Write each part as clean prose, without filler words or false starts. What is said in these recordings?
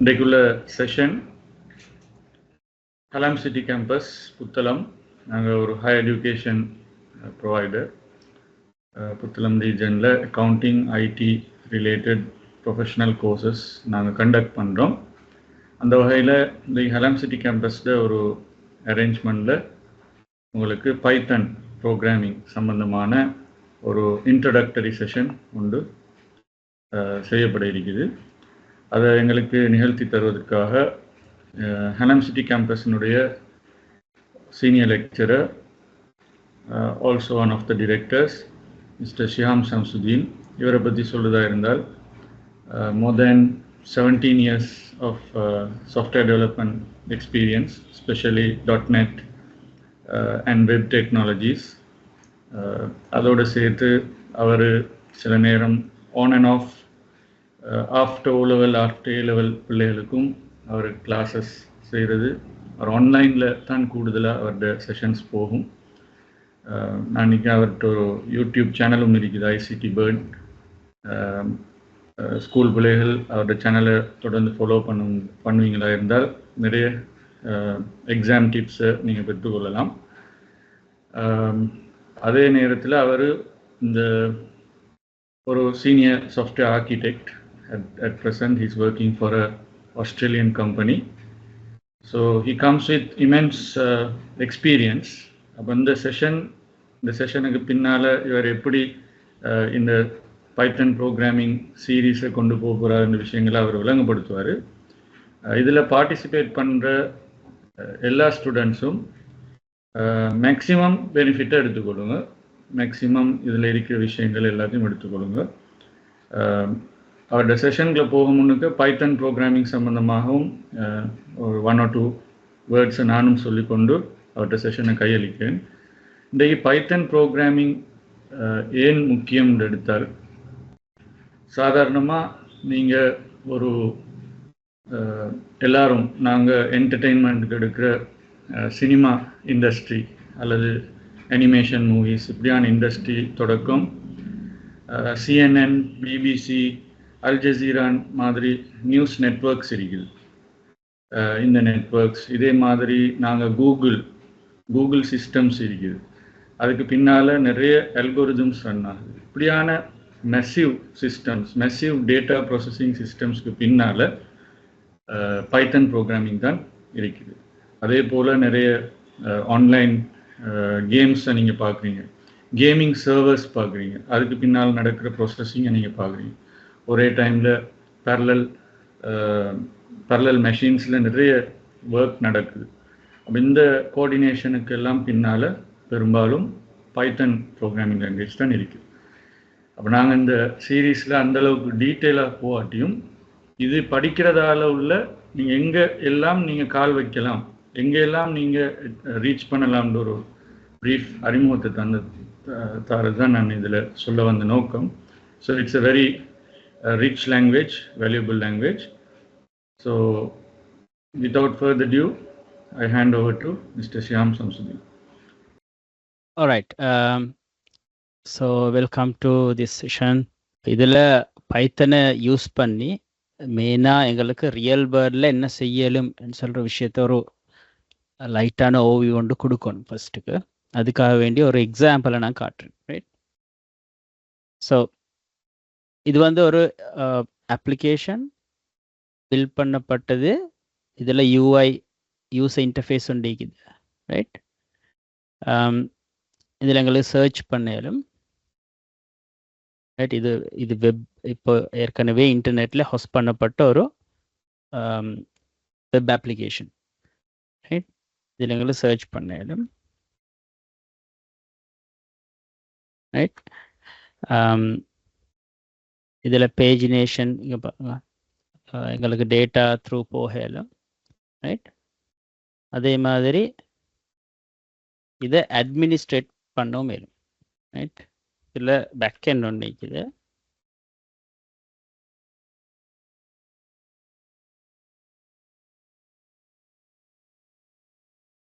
இன்றைக்குள்ள session Halam city campus Puttalam. நாங்கள் ஒரு ஹையர் எஜுகேஷன் ப்ரொவைடர். புத்தளம் ரீஜனில் accounting IT related professional courses நாங்கள் கண்டக்ட் பண்ணுறோம். அந்த வகையில் இந்த ஹலாம் சிட்டி கேம்பஸில் ஒரு அரேஞ்ச்மெண்ட்டில் உங்களுக்கு பைத்தன் ப்ரோக்ராமிங் சம்பந்தமான ஒரு இன்ட்ரடக்டரி செஷன் ஒன்று செய்யப்பட இருக்குது. அதை எங்களுக்கு நிகழ்த்தி தருவதற்காக ஹலாம் சிட்டி கேம்பஸினுடைய senior lecturer, also one of the directors, mister Shiyam Shamsudeen. இவரை பற்றி சொல்லுறதா இருந்தால் மோர் தேன் 17 years of software development experience, especially .NET and web technologies. அதோடு சேர்த்து அவர் சில நேரம் on and off after O level after A level பிள்ளைகளுக்கும் அவர் கிளாஸஸ் செய்கிறது. அவர் ஆன்லைனில் தான் கூடுதலாக அவருடைய செஷன்ஸ் போகும். நான் இன்றைக்கி அவர்கிட்ட ஒரு யூடியூப் சேனலும் இருக்குது, ஐசிடி பேர்ட். ஸ்கூல் பிள்ளைகள் அவருடைய சேனலை தொடர்ந்து ஃபாலோ பண்ணுவீங்களா இருந்தால் நிறைய எக்ஸாம் டிப்ஸை நீங்கள் பெற்றுக்கொள்ளலாம். அதே நேரத்தில் அவர் இந்த ஒரு senior software architect. At present he is working for a Australian company, so he comes with immense experience. அப்போ இந்த செஷனுக்கு பின்னால் இவர் எப்படி இந்த பைத்தன் ப்ரோக்ராமிங் சீரீஸை கொண்டு போகிறார் இந்த விஷயங்களை அவர் விளங்கப்படுத்துவார். இதில் பார்ட்டிசிபேட் பண்ணுற எல்லா ஸ்டூடெண்ட்ஸும் மேக்ஸிமம் பெனிஃபிட்டை எடுத்துக்கொள்ளுங்க. மேக்ஸிமம் இதில் இருக்கிற விஷயங்கள் எல்லாத்தையும் எடுத்துக்கொள்ளுங்க. அவருடைய செஷனில் போக முன்னுக்கு பைத்தன் ப்ரோக்ராமிங் சம்மந்தமாகவும் ஒரு 1 or 2 வேர்ட்ஸை நானும் சொல்லிக்கொண்டு அவருடைய செஷனை கையளிக்கிறேன். இன்றைக்கு பைத்தன் ப்ரோக்ராமிங் ஏன் முக்கியம் எடுத்தால், சாதாரணமாக நீங்கள் ஒரு எல்லாரும் நாங்கள் என்டர்டெயின்மெண்ட்டுக்கு எடுக்கிற சினிமா இண்டஸ்ட்ரி அல்லது அனிமேஷன் மூவிஸ் இப்படியான இண்டஸ்ட்ரி தொடக்கம் CNN, BBC, அல் ஜசீரா மாதிரி நியூஸ் நெட்வொர்க்ஸ் இருக்குது. இந்த நெட்வொர்க்ஸ் இதே மாதிரி நாங்கள் கூகுள் சிஸ்டம்ஸ் இருக்குது. அதுக்கு பின்னால் நிறைய அல்கோரிதம்ஸ் ரன் ஆகுது. இப்படியான massive systems, massive data processing சிஸ்டம்ஸ்க்கு பின்னால் பைத்தன் ப்ரோக்ராமிங் தான் இருக்குது. அதே போல் நிறைய ஆன்லைன் கேம்ஸை நீங்கள் பார்க்குறீங்க, கேமிங் சர்வர்ஸ் பார்க்குறீங்க, அதுக்கு பின்னால் நடக்கிற ப்ராசஸிங்கை நீங்கள் பார்க்குறீங்க. ஒரே டைமில் பேரலல் மெஷின்ஸில் நிறைய ஒர்க் நடக்குது. அப்போ இந்த கோஆர்டினேஷனுக்கு எல்லாம் பின்னால் பெரும்பாலும் பைத்தன் ப்ரோக்ராமிங் லாங்குவேஜ் தான் இருக்குது. அப்போ நாங்கள் இந்த சீரீஸில் அந்தளவுக்கு டீட்டெயிலாக போகாட்டியும் இது படிக்கிறதால உள்ள நீங்கள் எங்கே எல்லாம் நீங்கள் கால் வைக்கலாம், எங்கெல்லாம் நீங்கள் ரீச் பண்ணலாம்ன்ற ஒரு ப்ரீஃப் அறிமுகத்தை தரது தான் நான் இதில் சொல்ல வந்த நோக்கம். So it's a very rich language, valuable language. So without further ado, I hand over to Mr. Shyam Shamsuddin. All right. So welcome to this session. இதில் பைத்தனை யூஸ் பண்ணி மெயினாக எங்களுக்கு ரியல் வேர்ல்டில் என்ன செய்யலும் சொல்கிற விஷயத்த ஒரு லைட்டான ஓவி கொண்டு கொடுக்கணும் ஃபர்ஸ்ட்டுக்கு. அதுக்காக வேண்டிய ஒரு எக்ஸாம்பிளை நான் காட்டுறேன். ரைட். ஸோ இது வந்து ஒரு அப்ளிகேஷன் பில்ட் பண்ணப்பட்டது. இதில் யூசர் இன்டர்ஃபேஸ் ஒன்று இருக்குது. ரைட். இதில் எங்களுக்கு சர்ச் பண்ணாலும் ரைட். இது வெப், இப்போ ஏற்கனவே இன்டர்நெட்டில் ஹோஸ்ட் பண்ணப்பட்ட ஒரு வெப் அப்ளிகேஷன். ரைட். இதில் எங்களுக்கு சர்ச் பண்ணாலும் ரைட். இதில் பேஜினேஷன் இங்கே பாருங்க, எங்களுக்கு டேட்டா த்ரூ போகலாம். ரைட். அதே மாதிரி இதை அட்மினிஸ்ட்ரேட் பண்ணவும் மேலும். ரைட். இதில் பேக்கெண்ட் ஒன்று இருக்குது.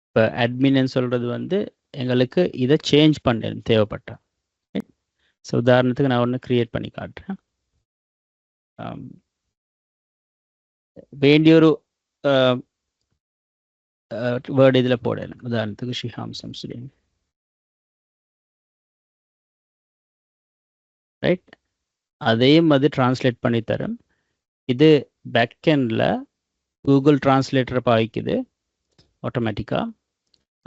இப்போ அட்மின்னு சொல்கிறது வந்து எங்களுக்கு இதை சேஞ்ச் பண்ண தேவைப்பட்டா. ஸோ உதாரணத்துக்கு நான் ஒன்று க்ரியேட் பண்ணி காட்டுறேன். வேண்டிய ஒரு வேர்டு இதில் போடலாம். உதாரணத்துக்கு ஷிஹாம் சம்சுதீன், ரைட்? அதையும் அது டிரான்ஸ்லேட் பண்ணி தரும். இது பேக்கெண்டில் கூகுள் டிரான்ஸ்லேட்டரை பாவிக்குது ஆட்டோமேட்டிக்காக.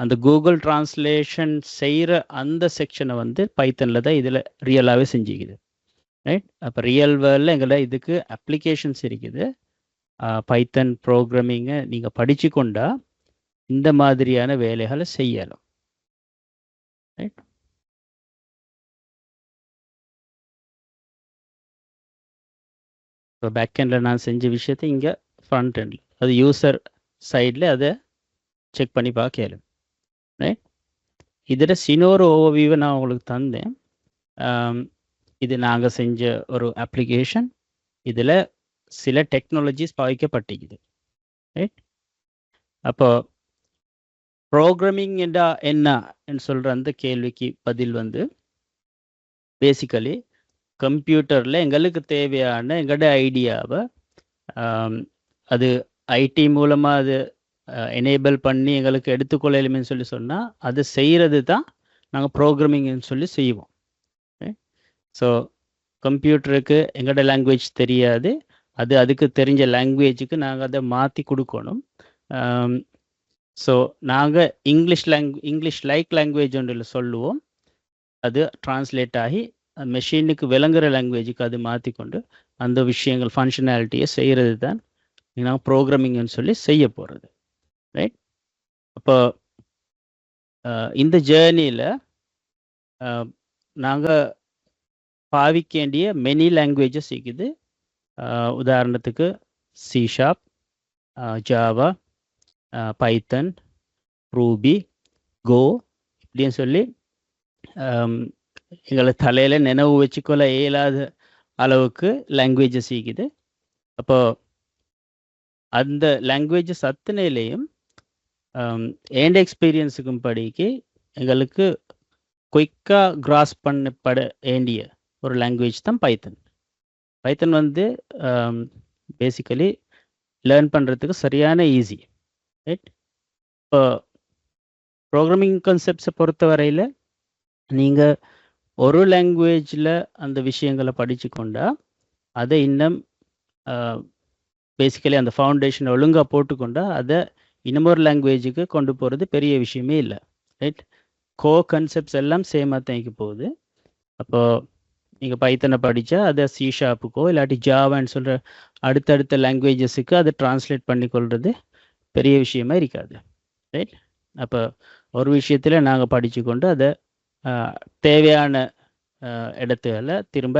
அந்த கூகுள் டிரான்ஸ்லேஷன் செய்கிற அந்த செக்ஷனை வந்து பைத்தனில் தான் இதில் ரியலாகவே செஞ்சுக்குது, ரைட்? அப்போ ரியல் வேர்ல்டில் எங்களை இதுக்கு அப்ளிகேஷன்ஸ் இருக்குது. பைத்தன் ப்ரோக்ராமிங்கை நீங்கள் படித்து கொண்டா இந்த மாதிரியான வேலைகளை செய்யலாம், ரைட்? இப்போ பேக்கெண்டில் நான் செஞ்ச விஷயத்தை இங்கே ஃப்ரண்ட் எண்டில், அது யூசர் சைடில் அதை செக் பண்ணி பார்க்கலும், ரைட்? இதில் சின்னொரு ஓவர்வியூவை நான் உங்களுக்கு தந்தேன். இது நாங்கள் செஞ்ச ஒரு அப்ளிகேஷன். இதில் சில டெக்னாலஜிஸ் பாவிக்கப்பட்டிருக்குது, ரைட்? அப்போ ப்ரோக்ராமிங் என்றா என்னன்னு சொல்கிற அந்த கேள்விக்கு பதில் வந்து பேசிக்கலி கம்ப்யூட்டரில் எங்களுக்கு தேவையான எங்களோட ஐடியாவை அது ஐடி மூலமாக அது எனேபிள் பண்ணி எங்களுக்கு எடுத்துக்கொள்ளலுமேன்னு சொல்லி சொன்னால் அது செய்கிறது தான் நாங்கள் ப்ரோக்ராமிங்னு சொல்லி செய்வோம். ஸோ கம்ப்யூட்டருக்கு எங்களோட லாங்குவேஜ் தெரியாது, அது அதுக்கு தெரிஞ்ச லாங்குவேஜுக்கு நாங்கள் அதை மாற்றி கொடுக்கணும். ஸோ நாங்கள் இங்கிலீஷ் லைக் லாங்குவேஜ் ஒன்றில் சொல்லுவோம், அது டிரான்ஸ்லேட் ஆகி மெஷினுக்கு விளங்குற லாங்குவேஜுக்கு அது மாற்றிக்கொண்டு அந்த விஷயங்கள் ஃபங்க்ஷனாலிட்டியை செய்கிறது தான் நாங்கள் ப்ரோக்ராமிங்னு சொல்லி செய்ய போகிறது, ரைட்? அப்போ இந்த ஜேர்னியில் நாங்கள் பாவிக்க வேண்டிய மெனி லாங்குவேஜஸ் இருக்குது. உதாரணத்துக்கு C#, ஜாவா, பைத்தன், ரூபி, கோ இப்படின்னு சொல்லி எங்களை தலையில் நினைவு வச்சுக்கொள்ள இயலாத அளவுக்கு லாங்குவேஜஸ் இருக்குது. அப்போ அந்த லாங்குவேஜஸ் அத்தனையிலையும் ஏண்ட் எக்ஸ்பீரியன்ஸுக்கும் படிக்கு எங்களுக்கு குயிக்காக கிராஸ் பண்ணப்பட வேண்டிய ஒரு லாங்குவேஜ் தான் பைத்தன். பைத்தன் வந்து பேசிக்கலி லேர்ன் பண்ணுறதுக்கு சரியான ஈஸி, ரைட்? இப்போ ப்ரோக்ராமிங் கான்செப்ட்ஸை பொறுத்த வரையில் நீங்கள் ஒரு லாங்குவேஜில் அந்த விஷயங்களை படித்து கொண்டா அதை இன்னும் பேசிக்கலி அந்த ஃபவுண்டேஷனை ஒழுங்காக போட்டுக்கொண்டா அதை இன்னமொரு லாங்குவேஜுக்கு கொண்டு போகிறது பெரிய விஷயமே இல்லை, ரைட்? கோ கன்செப்ட்ஸ் எல்லாம் சேமாக தான் போகுது. அப்போது நீங்கள் பைத்தனை படித்தா அதை C#க்கோ இல்லாட்டி ஜாவான்னு சொல்கிற அடுத்தடுத்த லாங்குவேஜஸுக்கு அதை டிரான்ஸ்லேட் பண்ணி கொள்வது பெரிய விஷயமா இருக்காது, ரைட்? அப்போ ஒரு விஷயத்தில் நாங்கள் படித்து கொண்டு அதை தேவையான இடத்துல திரும்ப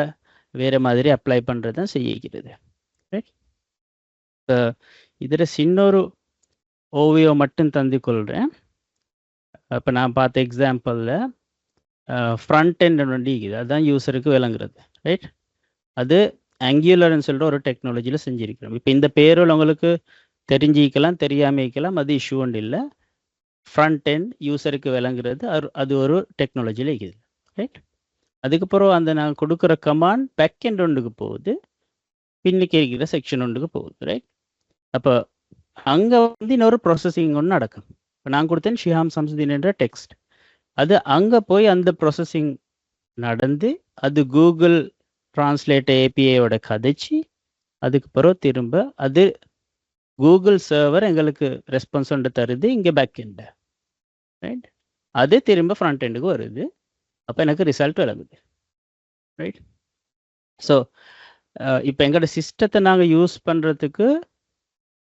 வேறு மாதிரி அப்ளை பண்ணுறது தான் செய்கிறது, ரைட்? இப்போ இதில் சின்னொரு ஓவியோ மட்டும் தந்து கொள்கிறேன். இப்போ நான் பார்த்த எக்ஸாம்பிளில் ஃப்ரண்ட் எண்ட் ஒன்று இருக்குது, அதுதான் யூஸருக்கு விளங்குறது, ரைட்? அது ஆங்குலர்னு சொல்கிற ஒரு டெக்னாலஜியில் செஞ்சுருக்கிறோம். இப்போ இந்த பேரோல் உங்களுக்கு தெரிஞ்சிக்கலாம் தெரியாமல் அது இஷ்யூ ஒன்று இல்லை. ஃப்ரண்ட் எண்ட் யூஸருக்கு விளங்குறது அது ஒரு டெக்னாலஜியில் இருக்குது, ரைட்? அதுக்கப்புறம் அந்த நான் கொடுக்குற கமாண்ட் பேக் எண்ட் ஒன்றுக்கு போகுது, பின்னுக்கு இருக்கிற செக்ஷன் ஒன்றுக்கு போகுது, ரைட்? அப்போ அங்கே வந்து இன்னொரு ப்ராசஸிங் ஒன்று நடக்கும். இப்போ நான் கொடுத்தேன் ஷிஹாம் சம்சுதீன் என்ற டெக்ஸ்ட், அது அங்கே போய் அந்த ப்ராசஸிங் நடந்து அது கூகுள் டிரான்ஸ்லேட் ஏபிஐயோட கதைச்சி அதுக்கு பிறகு திரும்ப அது கூகுள் சர்வர் எங்களுக்கு ரெஸ்பான்ஸ் ஒன்று தருது இங்கே பேக் எண்டு, ரைட்? அது திரும்ப ஃப்ரண்ட் எண்டுக்கு வருது. அப்போ எனக்கு ரிசல்ட் விளங்குது, ரைட்? ஸோ இப்போ எங்களோட சிஸ்டத்தை நாங்கள் யூஸ் பண்ணுறதுக்கு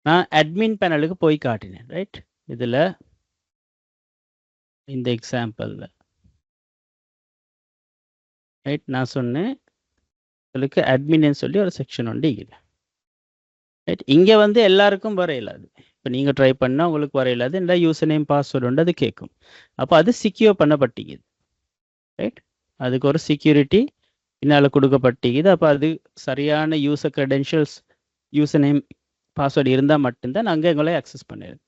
நான் அட்மின் பேனலுக்கு போய் காட்டினேன், ரைட்? இதில் இந்த எக்ஸாம்பிளில், ரைட், நான் சொன்னேன் உங்களுக்கு அட்மின்னு சொல்லி ஒரு செக்ஷன் ஒன்று இருக்குது, ரைட்? இங்கே வந்து எல்லாருக்கும் வரையிலாது. இப்போ நீங்கள் ட்ரை பண்ணால் உங்களுக்கு வரையிலாது, இல்லை யூசர் நேம் பாஸ்வேர்டு உண்டு அது கேட்கும். அப்போ அது செக்யூர் பண்ணப்பட்டிக்குது, ரைட்? அதுக்கு ஒரு செக்யூரிட்டி பின்னால் கொடுக்கப்பட்டிக்குது. அப்போ அது சரியான user credentials user name password இருந்தால் மட்டும்தான் நாங்கள் எங்களை அக்சஸ் பண்ணிடுது.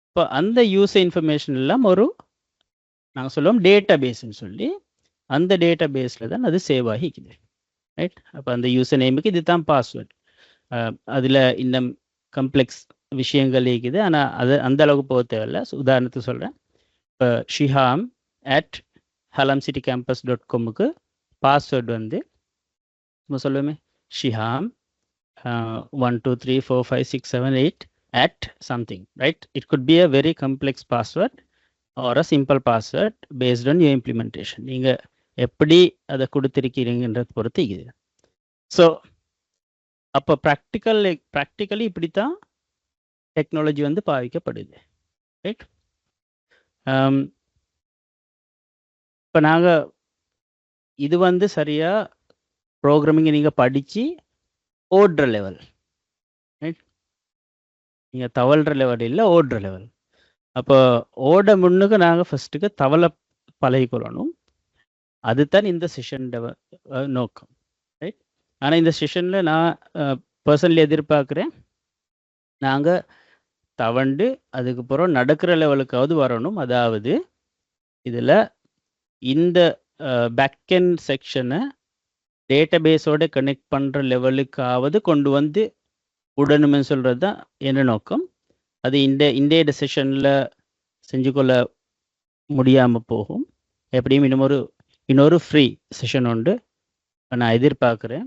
இப்போ அந்த யூசர் இன்ஃபர்மேஷன் எல்லாம் ஒரு நாங்கள் சொல்லுவோம் டேட்டா பேஸ்ன்னு சொல்லி, அந்த டேட்டா பேஸில் தான் அது சேவ் ஆகிக்குது, ரைட்? அப்போ அந்த யூசர் நேமுக்கு இது தான் பாஸ்வேர்டு. அதில் இன்னும் கம்ப்ளெக்ஸ் விஷயங்கள் இருக்குது. ஆனால் அது அந்த அளவுக்கு போக தேவையில்லை. உதாரணத்துக்கு சொல்கிறேன். இப்போ ஷிஹாம் @halamcitycampus.comக்கு பாஸ்வேர்டு வந்து நம்ம சொல்லுவோமே ஷிஹாம் 1 2 3 4 5 6 7 8 something, right? It could be a very complex password or a simple password based on your implementation. நீங்கள் எப்படி அதை கொடுத்துருக்கிறீங்கன்றது பொறுத்து இது. ஸோ அப்போ ப்ராக்டிக்கலி இப்படி தான் டெக்னாலஜி வந்து பாவிக்கப்படுது, ரைட்? இப்போ நாங்கள் இது வந்து சரியாக ப்ரோக்ராமிங்கை நீங்கள் படித்து ஓடுற லெவல், ரைட்? நீங்கள் தவழ்கிற லெவல் இல்லை, ஓடுற லெவல். அப்போ ஓட முன்னுக்கு நாங்கள் ஃபஸ்ட்டுக்கு தவளை பழகிக்கொள்ளணும். அதுதான் இந்த செஷன் நோக்கம், ரைட்? ஆனால் இந்த செஷனில் நான் பர்சனலி எதிர்பார்க்குறேன் நாங்கள் தவண்டு அதுக்கப்புறம் நடக்கிற லெவலுக்காவது வரணும். அதாவது இதில் இந்த பேக்கெண்ட் செக்ஷனை டேட்டாபேஸோட கனெக்ட் பண்ணுற லெவலுக்காவது கொண்டு வந்து விடணும்னு சொல்கிறது தான் என்ன நோக்கம். அது இந்த செஷனில் செஞ்சு கொள்ள முடியாமல் போகும். எப்படியும் இன்னொரு ஃப்ரீ செஷன் உண்டு, நான் எதிர்பார்க்குறேன்.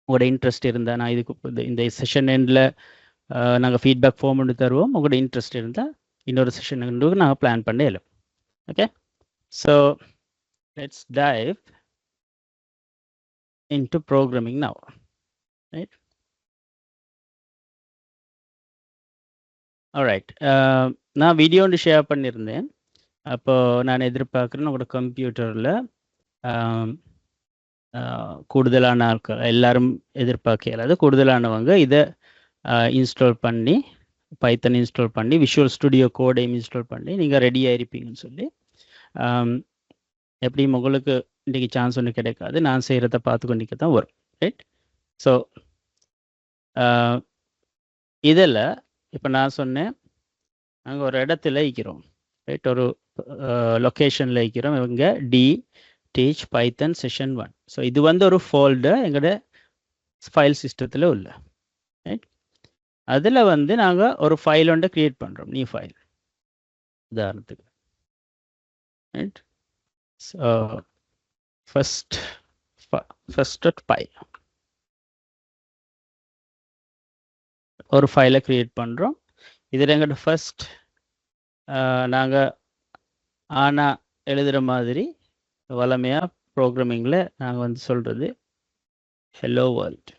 உங்களோட இன்ட்ரெஸ்ட் இருந்தால் நான் இந்த செஷன் எண்டில் நாங்கள் ஃபீட்பேக் ஃபார்ம் ஒன்று தருவோம். உங்களோட இன்ட்ரெஸ்ட் இருந்தால் இன்னொரு செஷன் நாங்கள் பிளான் பண்ணல. Okay, so let's dive into programming now, right? All right, நான் வீடியோ ஒன்று ஷேர் பண்ணியிருந்தேன். அப்போது நான் எதிர்பார்க்குறேன் உங்களோட கம்ப்யூட்டரில் கூடுதலான ஆட்கள் எல்லாரும் எதிர்பார்க்க இயலாது, கூடுதலானவங்க இதை இன்ஸ்டால் பண்ணி பைத்தன் இன்ஸ்டால் பண்ணி விஷுவல் ஸ்டுடியோ கோடையும் இன்ஸ்டால் பண்ணி நீங்கள் ரெடியாக இருப்பீங்கன்னு சொல்லி. எப்படியும் உங்களுக்கு இன்றைக்கி சான்ஸ் ஒன்று கிடைக்காது, நான் செய்கிறத பார்த்து கொண்டிக்க தான் வரும், ரைட்? ஸோ இதில் இப்போ நான் சொன்னேன் நாங்கள் ஒரு இடத்துல இருக்கிறோம், ரைட்? ஒரு லொக்கேஷனில் இருக்கிறோம். இவங்க டீச் பைத்தன் செஷன் 1. ஸோ இது வந்து ஒரு ஃபோல்டர் எங்களோட ஃபைல் சிஸ்டத்தில் உள்ள, ரைட்? அதில் வந்து நாங்கள் ஒரு ஃபைல் ஒன்றை க்ரியேட் பண்ணுறோம், நியூ ஃபைல் உதாரணத்துக்கு, ரைட்? ஸோ first.py ஒரு ஃபைலை க்ரியேட் பண்ணுறோம். இதில் எங்கள்கிட்ட ஃபர்ஸ்ட் நாங்கள் ஆனால் எழுதுகிற மாதிரி வளமையாக ப்ரோக்ராமிங்கில் நாங்கள் வந்து சொல்கிறது ஹலோ வேர்ல்ட்.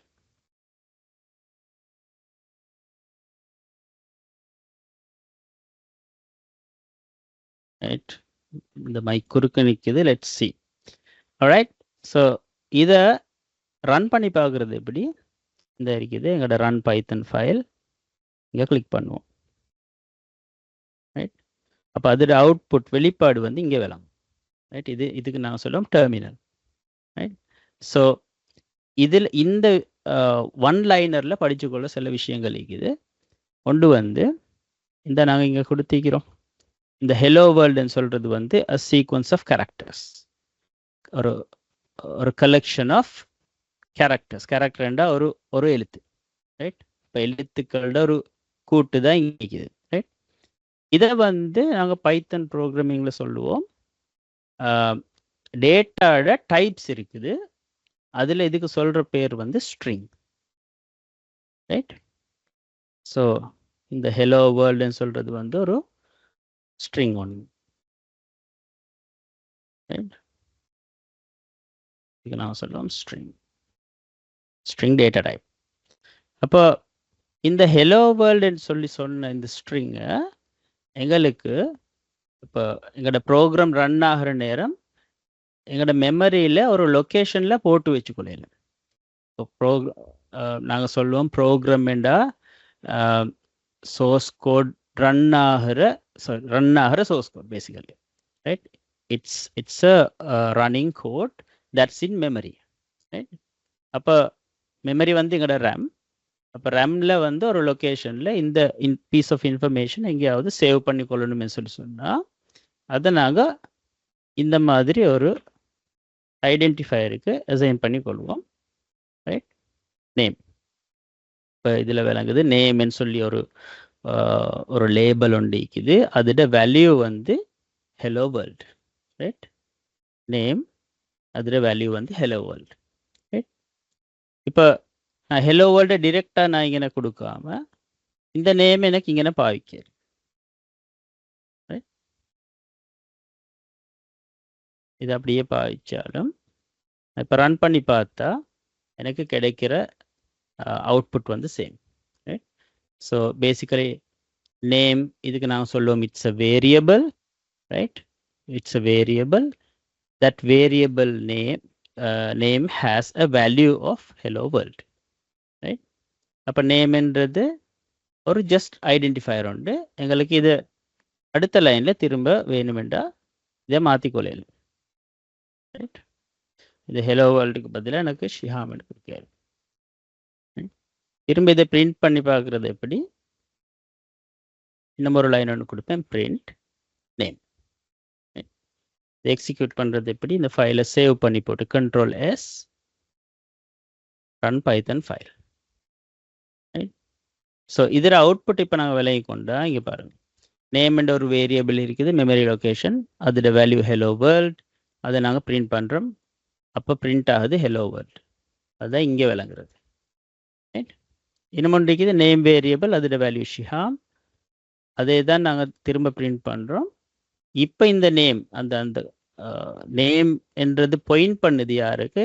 ரைட், இந்த மைக் குறுக்க நிற்குது, லெட்ஸ் சி. ஆல்ரைட், ஸோ இதை ரன் பண்ணி பார்க்குறது எப்படி இந்த இருக்குது எங்களோட ரன் பைத்தன் ஃபைல். இங்கே கிளிக் பண்ணுவோம், ரைட்? அப்போ அதோட அவுட்புட் வெளிப்பாடு வந்து இங்கே விளங்கும், ரைட்? இதுக்கு நாங்கள் சொல்லுவோம் டெர்மினல், ரைட்? ஸோ இதில் இந்த ஒன் லைனரில் படிச்சுக்கொள்ள சில விஷயங்கள் இருக்குது. ஒன்று வந்து இந்த நாங்கள் இங்கே கொடுத்திக்கிறோம், இந்த ஹெலோ வேர்ல்டுன்னு சொல்கிறது வந்து அ சீக்வன்ஸ் ஆஃப் கேரக்டர்ஸ், ஒரு கலெக்ஷன் ஆஃப் கேரக்டர்ண்டா ஒரு எழுத்து, ரைட்? இப்போ எழுத்துக்களோட ஒரு கூட்டு தான் இங்கே இருக்குது, ரைட்? இதை வந்து நாங்கள் பைத்தன் ப்ரோக்ராமிங்கில் சொல்லுவோம் டேட்டாவோட டைப்ஸ் இருக்குது, அதில் இதுக்கு சொல்கிற பேர் வந்து ஸ்ட்ரிங், ரைட்? ஸோ இந்த ஹெலோ வேர்ல்டுன்னு சொல்கிறது வந்து ஒரு ஸ்ட்ரிங் ஒன்று, ரைட்? இதுக்கு நான் சொல்லுவோம் ஸ்ட்ரிங் டேட்டா டைப். அப்போ இந்த ஹெலோ வேர்ல்டுன்னு சொன்ன இந்த ஸ்ட்ரிங்கை எங்களுக்கு இப்போ எங்களோட ப்ரோக்ராம் ரன் ஆகிற நேரம் எங்களோட மெமரியில் ஒரு லொக்கேஷனில் போட்டு வச்சுக்கொள்ளலாம். இப்போ நாங்கள் சொல்லுவோம் ப்ரோக்ராம்ண்டா சோர்ஸ் கோட் ரன் ஆகிற source code basically, right? It's a running code that's in memory, right? அப்போ மெமரி வந்து எங்களோட ரேம். அப்போ ரேமில் வந்து ஒரு லொக்கேஷனில் இந்த பீஸ் ஆஃப் இன்ஃபர்மேஷன் எங்கேயாவது சேவ் பண்ணி கொள்ளணும்னு சொன்னால் அதை நாங்கள் இந்த மாதிரி ஒரு ஐடென்டிஃபையருக்கு அசைன் பண்ணி கொள்வோம், ரைட்? நேம். இப்போ இதில் விளங்குது நேம்னு சொல்லி ஒரு லேபிள் ஒன்று இருக்குது. அதோட வேல்யூ வந்து ஹலோ வேர்ல்ட், ரைட்? நேம் அதோட வேல்யூ வந்து ஹலோ வேர்ல்ட், ரைட்? இப்போ நான் ஹலோ வேர்ல்டை டிரெக்டாக நான் இங்கே கொடுக்காம இந்த நேம் எனக்கு இங்கே பாவிக்கிறேன். இது அப்படியே பாவிச்சாலும் இப்போ ரன் பண்ணி பார்த்தா எனக்கு கிடைக்கிற அவுட்புட் வந்து same, right? So basically name இதுக்கு நாங்கள் சொல்லுவோம் it's a variable, right? It's a variable. That variable name has a value of hello world, right? அப்போ நேம்ன்றது ஒரு ஜஸ்ட் ஐடென்டிஃபயர் உண்டு. எங்களுக்கு இது அடுத்த லைனில் திரும்ப வேணுமெண்டா இதை மாற்றிக்கொள்ளலாம், ரைட்? இது ஹலோ வேர்ல்டுக்கு பதிலாக எனக்கு ஷிஹாம் கொடுக்காரு. திரும்ப இதை பிரிண்ட் பண்ணி பார்க்குறது எப்படி? இன்னும் ஒரு லைன் ஒன்று கொடுப்பேன், பிரிண்ட் நேம். எக்ஸிக்யூட் பண்ணுறது எப்படி? இந்த ஃபைலை சேவ் பண்ணி போட்டு Ctrl S ரன் பைத்தன் ஃபைல். ஸோ இதில் அவுட்புட் இப்போ நாங்கள் விலகி கொண்டா இங்கே பாருங்கள், நேம்ன்ற ஒரு வேரியபிள் இருக்குது, மெமரி லொக்கேஷன், அதோட வேல்யூ ஹலோ வேர்ல்ட். அதை நாங்கள் பிரிண்ட் பண்ணுறோம். அப்போ பிரிண்ட் ஆகுது ஹலோ வேர்ல்ட். அதுதான் இங்கே விளங்குறது, ரைட்? இன்னும் ஒன்று இருக்குது நேம் வேரியபிள், அதோட வேல்யூ ஷிஹாம். அதே தான் நாங்கள் திரும்ப பிரிண்ட் பண்ணுறோம். இப்போ இந்த நேம் அந்த நேம் என்றது பாயிண்ட் பண்ணுது யாருக்கு?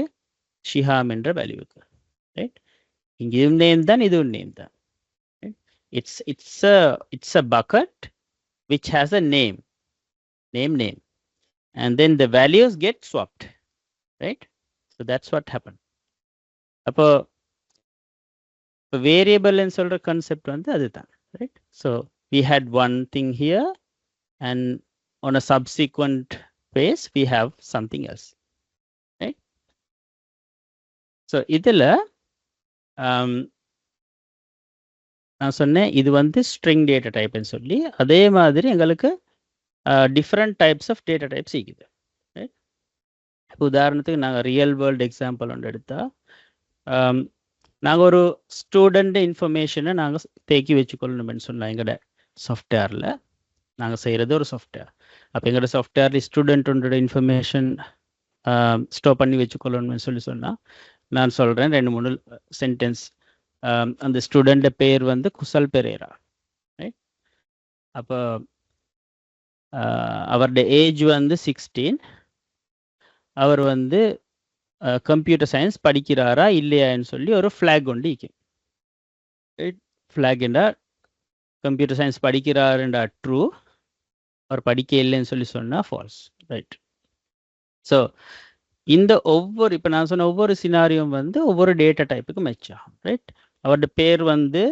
ஷிஹாம் என்ற வேல்யூவுக்கு, ரைட்? இங்கே இது நேம் தான், இதுவும் நேம் தான். It's a bucket which has a name, and then the values get swapped, right? So that's what happened. அப்போ variable ன்னு சொல்ற concept வந்து அதுதான், right? So we had one thing here, and on a subsequent phase we have something else, right? So இதுல நான் சொன்னேன் இது வந்து ஸ்ட்ரிங் டேட்டா டைப்னு சொல்லி. அதே மாதிரி எங்களுக்கு different types of data types இருக்குது. இப்போ உதாரணத்துக்கு நாங்கள் ரியல் வேர்ல்டு எக்ஸாம்பிள் ஒன்று எடுத்தால், நாங்கள் ஒரு ஸ்டூடெண்ட் இன்ஃபர்மேஷனை நாங்கள் தேக்கி வச்சுக்கொள்ளணும்னு சொன்னோம். எங்களோட சாஃப்ட்வேரில் நாங்கள் செய்கிறது ஒரு சாஃப்ட்வேர். அப்போ எங்களோட சாஃப்ட்வேரில் ஸ்டூடெண்ட்டோட இன்ஃபர்மேஷன் ஸ்டோர் பண்ணி வச்சுக்கொள்ளணும்னு சொன்னால், நான் சொல்கிறேன் 2-3 சென்டென்ஸ். அந்த ஸ்டூடெண்ட் பேர் வந்து குசல் பெரேரா, ரைட்? அப்போ அவருடைய ஏஜ் வந்து 16. அவர் வந்து கம்ப்யூட்டர் சயின்ஸ் படிக்கிறாரா இல்லையான்னு சொல்லி ஒரு ஃப்ளாக் ஒன்று இருக்கும். ஃப்ளாக்ண்டா கம்ப்யூட்டர் சயின்ஸ் படிக்கிறாருண்டா ட்ரூ, அவர் படிக்க இல்லைன்னு சொல்லி சொன்னால் ஃபால்ஸ், ரைட்? ஸோ இந்த இப்போ நான் சொன்ன ஒவ்வொரு சினாரியும் வந்து ஒவ்வொரு டேட்டா டைப்புக்கு மேட்ச் ஆகும், ரைட்? அவருடைய பேர் வந்து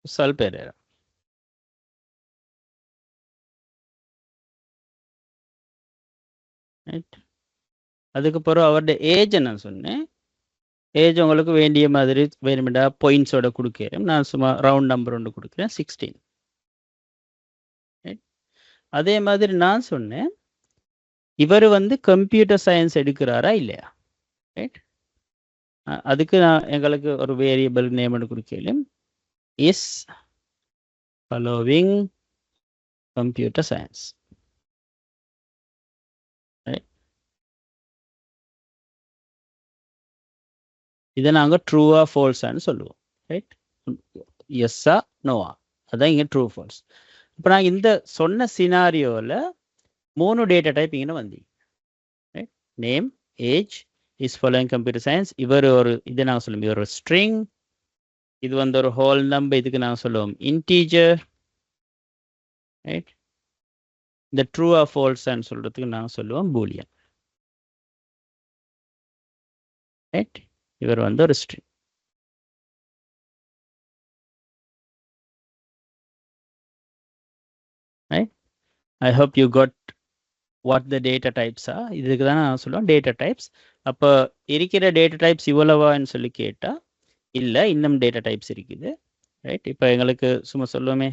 குசல் பெரேரா, ரைட்? அதுக்கப்புறம் அவருடைய ஏஜ் நான் சொன்னேன். ஏஜ் உங்களுக்கு வேண்டிய மாதிரி வேணுமெண்டா பாயிண்ட்ஸோட கொடுக்கிறேன். நான் சும்மா ரவுண்ட் நம்பர் ஒன்று கொடுக்குறேன், 16. அதே மாதிரி நான் சொன்னேன் இவர் வந்து கம்ப்யூட்டர் சயின்ஸ் எடுக்கிறாரா இல்லையா, ரைட்? அதுக்கு நான் எங்களுக்கு ஒரு வேரியபிள் நேம் ஒன்று கொடுக்கிறேன், is following computer science, right? இதை நாங்கள் ட்ரூவா ஃபால்ஸான்னு சொல்லுவோம், ரைட்? எஸ்ஸா நோவா, அதான் இங்கே ட்ரூ ஃபால்ஸ். இப்போ நாங்கள் இந்த சொன்ன சினாரியோவில் 3 டேட்டா டைப் இங்கே வந்தீங்க, right? Name, age, is following computer science. இவர் ஒரு இதை நாங்கள் சொல்லுவோம் இவர் ஒரு ஸ்ட்ரிங், இது வந்து ஒரு ஹோல் நம்பர், இதுக்கு நாங்கள் சொல்லுவோம் இன்டீஜர், ரைட்? இந்த ட்ரூ ஆர் ஃபால்ஸ்ன்னு சொல்கிறதுக்கு நாங்கள் சொல்லுவோம் பூலியன், ரைட்? இவர் வந்து ஒரு string. Right? I hope you got what the data types are. இதுக்கு தான் நான் சொல்லுவேன் டேட்டா டைப்ஸ். அப்போ இருக்கிற டேட்டா டைப்ஸ் இவ்வளவான்னு சொல்லி கேட்டால் இல்லை, இன்னும் டேட்டா டைப்ஸ் இருக்குது, ரைட்? இப்போ எங்களுக்கு சும்மா சொல்லுவோமே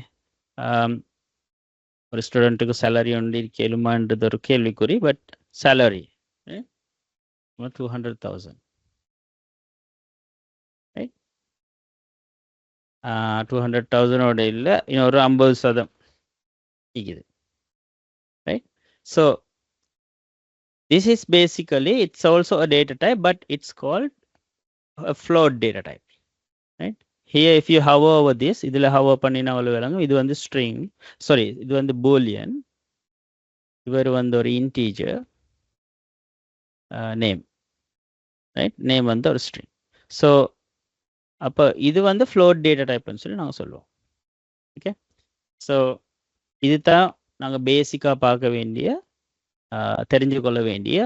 ஒரு ஸ்டூடெண்ட்டுக்கு சேலரி ஒன்று கேளுமான்றது ஒரு கேள்விக்குறி, பட் சேலரி 200,000. Right? 200,000 ஓட இல்லை இன்னொரு 50% இருக்குது. Right? So this is basically, it's also a data type, but it's called a float data type. Right? Here if you hover over this, இதில் hover பண்ணினா விளங்கும். இது வந்து string, sorry, இது வந்து boolean, இவர் வந்து ஒரு integer name, right? Name வந்து ஒரு string. So அப்போ இது வந்து float data typeன்னு சொல்லி நாங்கள் சொல்லுவோம். ஓகே, ஸோ இதுதான் நாங்கள் பேசிக்காக பார்க்க வேண்டிய தெரிஞ்சு கொள்ள வேண்டிய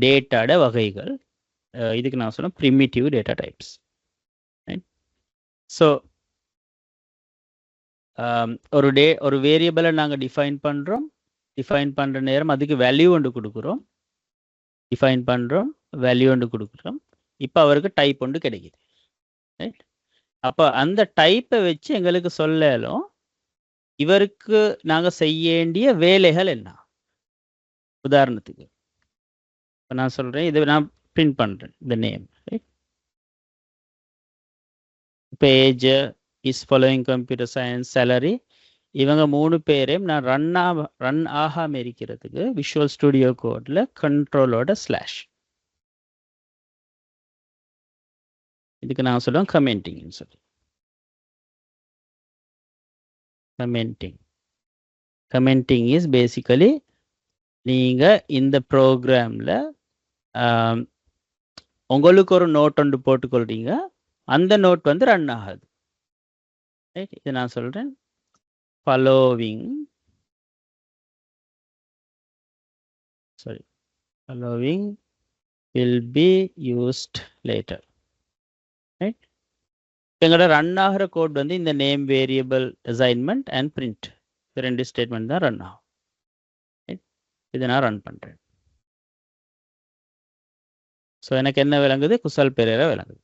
டேட்டாட வகைகள். இதுக்கு நான் சொல்லுவேன் ப்ரிமிட்டிவ் டேட்டா டைப்ஸ். ஸோ ஒரு வேரியபிளை நாங்கள் டிஃபைன் பண்ணுறோம். டிஃபைன் பண்ணுற நேரம் அதுக்கு வேல்யூ ஒன்று கொடுக்குறோம். டிஃபைன் பண்ணுறோம், வேல்யூ ஒன்று கொடுக்குறோம். இப்போ அவருக்கு டைப் ஒன்று கிடைக்குது. ரைட்? அப்போ அந்த டைப்பை வச்சு எங்களுக்கு சொல்லலும் இவருக்கு நாங்கள் செய்ய வேண்டிய வேலைகள் என்ன. உதாரணத்துக்கு இப்போ நான் சொல்கிறேன், இதை நான் பிரிண்ட் பண்ணுறேன், இந்த நேம். ரைட்? இப்போ age is following computer science salary, இவங்க 3 பேரையும் நான் ரன் ஆகாமல் இருக்கிறதுக்கு விஷுவல் ஸ்டுடியோ கோடில் கண்ட்ரோலோட ஸ்லாஷ், இதுக்கு நான் சொல்லுவேன் கமெண்டிங்னு சொல்லி. கமெண்டிங் இஸ் பேசிக்கலி நீங்கள் இந்த ப்ரோக்ராமில் உங்களுக்கு ஒரு நோட் ஒன்று போட்டுக்கொள்றீங்க, அந்த நோட் வந்து ரன் ஆகாது. ரைட்? இது நான் சொல்கிறேன் following will be used later. Right? எங்களோட ரன் ஆகிற கோட் வந்து இந்த name variable assignment and print, இந்த 2 ஸ்டேட்மெண்ட் தான் ரன் ஆகும். இதை நான் ரன் பண்ணுறேன். ஸோ எனக்கு என்ன விளங்குது? குசல் பெரேரா விளங்குது.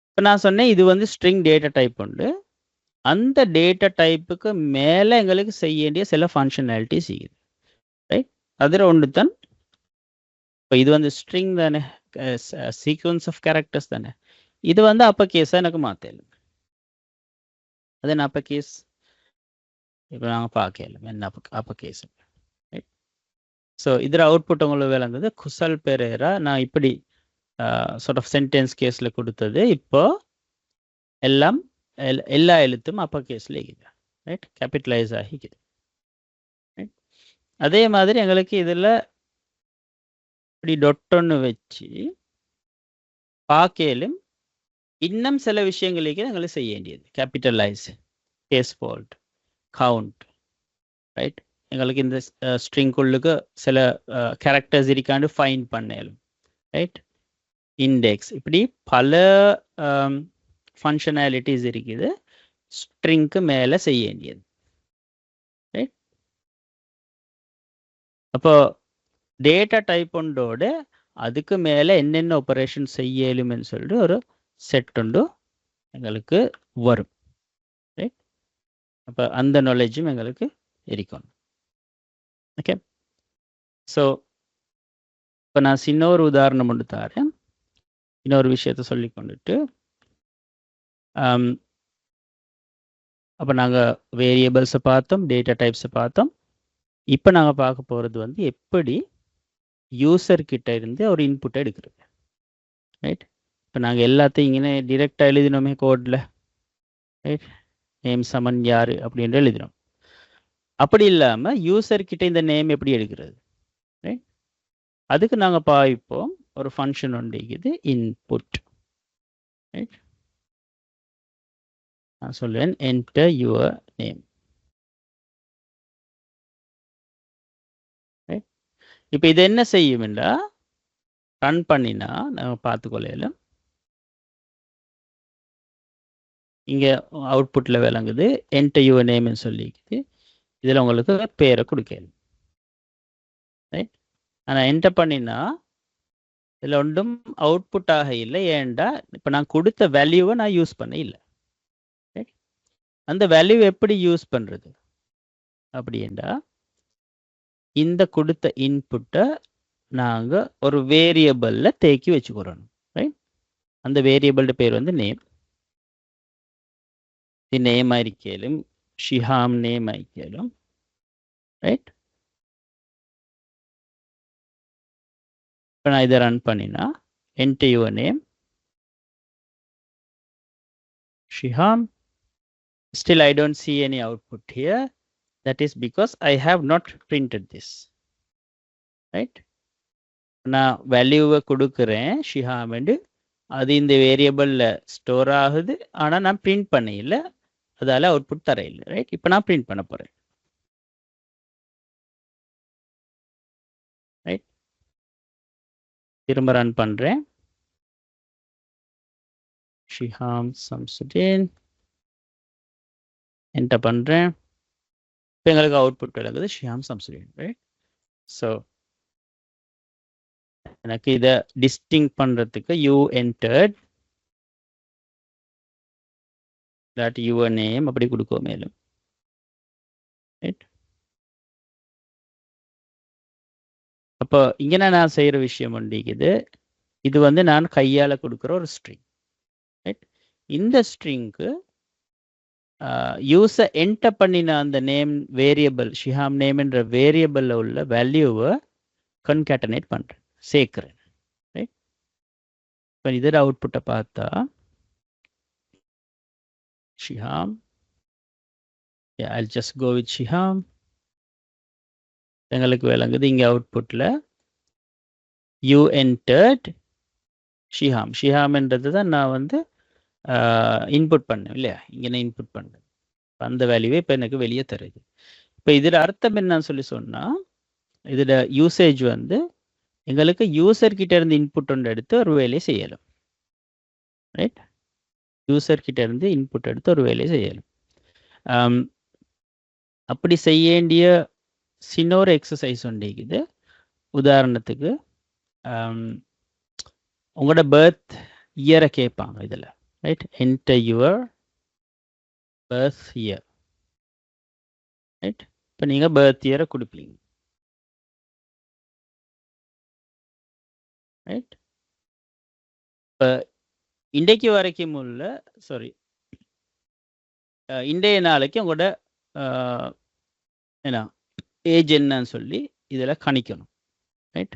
இப்போ நான் சொன்னேன் இது வந்து ஸ்ட்ரிங் டேட்டா டைப் உண்டு. அந்த டேட்டா டைப்புக்கு மேலே எங்களுக்கு செய்ய வேண்டிய சில ஃபங்க்ஷனாலிட்டிஸ் இருக்குது. ரைட்? அதில் ஒன்று தான் இப்போ இது வந்து ஸ்ட்ரிங் தானே, சீக்வன்ஸ் ஆஃப் கேரக்டர்ஸ் தானே. இது வந்து அப்பர் கேஸாக எனக்கு மாற்றலும். அது என்ன அப்பர் கேஸ்? இப்போ நாங்கள் பார்க்கலாம் என்ன அப்பர் கேஸ். ரைட்? ஸோ இதில் அவுட்புட் உங்களுக்கு விளங்குது குசல் பெரேரா. நான் இப்படி சார்ட் ஆஃப் சென்டென்ஸ் கேஸில் கொடுத்தது இப்போ எல்லாம் எல்லா எழுத்தும் அப்பர் கேஸில் இருக்குது. ரைட்? கேபிட்டலைஸ் ஆகிக்குது. ரைட்? அதே மாதிரி எங்களுக்கு இதில் இப்படி டொட்டொன்னு வச்சு பார்க்கலும் இன்னும் சில விஷயங்களுக்கு எங்களுக்கு செய்ய வேண்டியது. Capitalise, case fold, count. Right? எங்களுக்கு இந்த ஸ்ட்ரிங்குள்ளுக்கு சில கேரக்டர்ஸ் இருக்காண்டு ஃபைண்ட் பண்ணலும். ரைட்? இண்டெக்ஸ், இப்படி பல ஃபங்க்ஷனாலிட்டிஸ் இருக்குது ஸ்ட்ரிங்க்கு மேலே செய்ய வேண்டியது. ரைட்? அப்போ டேட்டா டைப் ஒன்றோட அதுக்கு மேலே என்னென்ன ஆப்பரேஷன் செய்யலும்னு சொல்லிட்டு ஒரு செட் ஒன்று எங்களுக்கு வரும். ரைட்? அப்போ அந்த நாலேஜும் எங்களுக்கு இருக்கணும். ஓகே, ஸோ இப்போ நான் சின்ன ஒரு உதாரணம் ஒன்று தரேன். இன்னொரு விஷயத்த சொல்லி கொண்டுட்டு அப்போ நாங்கள் வேரியபிள்ஸை பார்த்தோம், டேட்டா டைப்ஸை பார்த்தோம். இப்போ நாங்கள் பார்க்க போகிறது வந்து எப்படி யூசர்கிட்ட இருந்து ஒரு இன்புட்டை எடுக்கிறது. ரைட்? இப்போ நாங்கள் எல்லாத்தையும் இங்கே டிரெக்டாக எழுதினோமே கோடில். ரைட்? நேம் சமன் யார் அப்படின்ற எழுதினோம். அப்படி இல்லாமல் யூசர்கிட்ட இந்த நேம் எப்படி எடுக்கிறது? ரைட்? அதுக்கு நாங்கள் பாவிப்போம் ஒரு ஃபங்க்ஷன் ஒன்று இருக்குது இன்புட். ரைட்? நான் சொல்லுவேன் enter your name. இப்போ இது என்ன செய்யும்டா ரன் பண்ணினா நம்ம பார்த்துக்கொள்ளலாம். இங்கே அவுட்புட்டில் விளங்குது enter your nameன்னு சொல்லிக்குது. இதில் உங்களுக்கு பேரை கொடுக்கணும். ரைட்? ஆனால் என்டர் பண்ணினா இதில் ஒன்றும் அவுட்புட்டாக இல்லை. ஏன்டா இப்போ நான் கொடுத்த வேல்யூவை நான் யூஸ் பண்ண இல்லை. அந்த வேல்யூ எப்படி யூஸ் பண்ணுறது அப்படின்டா இந்த கொடுத்த இன்புட்டை நாங்கள் ஒரு வேரியபிளில் தேக்கி வச்சுக்கிறோம். ரைட், அந்த வேரியபிளோட பேர் வந்து நேம். தி நேம் ஆയിരിக்கலும் ஷிஹாம் நேம் ஆയിരിக்கலும். ரைட், இப்போ நான் இதை ரன் பண்ணினா enter your name Shiham. Still I don't see any output here. That is because I have not printed this. Right, நான் வேல்யூவை கொடுக்குறேன் ஷிஹாம் என்று, அது இந்த வேரியபிளில் ஸ்டோர் ஆகுது, ஆனால் நான் பிரிண்ட் பண்ண இல்லை, அதால் அவுட்புட் தர இல்லை. ரைட், இப்போ நான் பிரிண்ட் பண்ண போகிறேன். ரைட், திரும்ப ரன் பண்ணுறேன். ஷிஹாம் சம்சுதீன் என்டர் பண்ணுறேன். இப்போ எங்களுக்கு அவுட்புட் விளங்குது ஷிஹாம் சம்சுதீன். ரைட், ஸோ எனக்கு இதை டிஸ்டிங் பண்ணுறதுக்கு you entered that your name அப்படி கொடுக்கும் மேலும். ரைட், அப்போ இங்கே நான் செய்கிற விஷயம் ஒன்றிக்குது, இது வந்து நான் கையால் கொடுக்குற ஒரு ஸ்ட்ரிங். ரைட், இந்த ஸ்ட்ரிங்க்கு யூஸை என்டர் பண்ணின அந்த நேம் வேரியபிள் ஷிஹாம் நேம் என்ற வேரியபிளில் உள்ள வேல்யூவை கன்கேட்டனேட் பண்ணுறேன், சேர்க்குறேன். ரைட், இப்போ இதோட அவுட்புட்டை பார்த்தா ஷிஹாம், I'll just go with ஷிஹாம். எங்களுக்கு விளங்குது இங்கே அவுட்புட்டில் யூ என்டர்ட் ஷிஹாம். ஷிஹாம்ன்றது தான் நான் வந்து இன்புட் பண்ணேன் இல்லையா, இங்கே நான் இன்புட் பண்ணேன். அந்த வேல்யூவே இப்போ எனக்கு வெளியே தருது. இப்போ இதில் அர்த்தம் என்னன்னு சொல்லி சொன்னால், இதில் யூசேஜ் வந்து எங்களுக்கு யூசர்கிட்ட இருந்து இன்புட் ஒன்று எடுத்து ஒரு வேலையை செய்யலாம். ரைட், யூசர்கிட்ட இருந்து இன்புட் எடுத்து ஒரு வேலையை செய்யலாம். அப்படி செய்ய வேண்டிய சின்னொரு எக்ஸசைஸ் ஒன்றிக்குது. உதாரணத்துக்கு உங்களோட பர்த் இயரை கேட்பாங்க இதில். Right, enter your birth year. Right, இப்போ நீங்கள் பர்த் இயரை கொடுப்பீங்க. ரைட், இப்போ இன்றைக்கு வரைக்கும் உள்ள இன்றைய நாளைக்கு உங்களோட என்ன ஏஜ் என்னன்னு சொல்லி இதில் கணிக்கணும். ரைட்,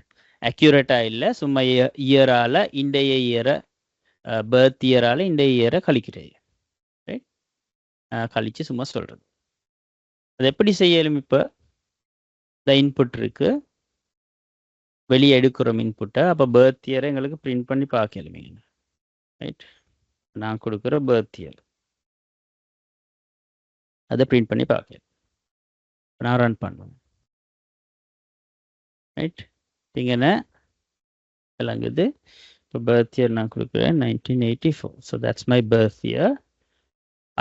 அக்யூரேட்டாக இல்லை, சும்மா இயரால் இன்றைய இயரை பர்த் இயரால் இன்றைய இயரை கழிக்கிறேன். ரைட், கழித்து சும்மா சொல்கிறது. அது எப்படி செய்யலும்? இப்போ இந்த இன்புட் இருக்கு, வெளியே எடுக்கிறோம் இன்புட்டை. அப்போ பர்த் இயரை எங்களுக்கு பிரிண்ட் பண்ணி பார்க்கலுமே. ரைட், நான் கொடுக்குற பர்த் இயர் அதை பிரிண்ட் பண்ணி பார்க்கல. நான் ரன் பண்ணுவேன். ரைட், இங்கே விளங்குது. இப்போ பர்த் இயர் நான் கொடுக்குறேன் 1984. So that's my birth year.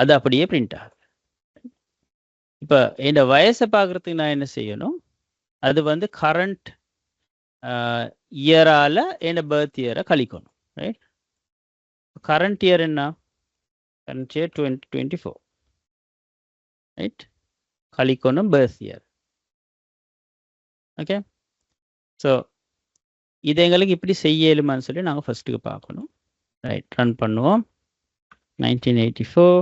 அது அப்படியே பிரிண்ட் ஆகுது. இப்போ என் வயசை பார்க்குறதுக்கு நான் என்ன செய்யணும்? அது வந்து கரண்ட் இயரால் என் பர்த் இயரை கழிக்கணும். ரைட், கரண்ட் இயர் என்ன? Current year 2024. ரைட், கழிக்கணும் பர்த் இயர். ஓகே, ஸோ இது எங்களுக்கு இப்படி செய்யலுமான்னு சொல்லி நாங்கள் ஃபஸ்ட்டுக்கு பார்க்கணும். ரைட், ரன் பண்ணுவோம். 1984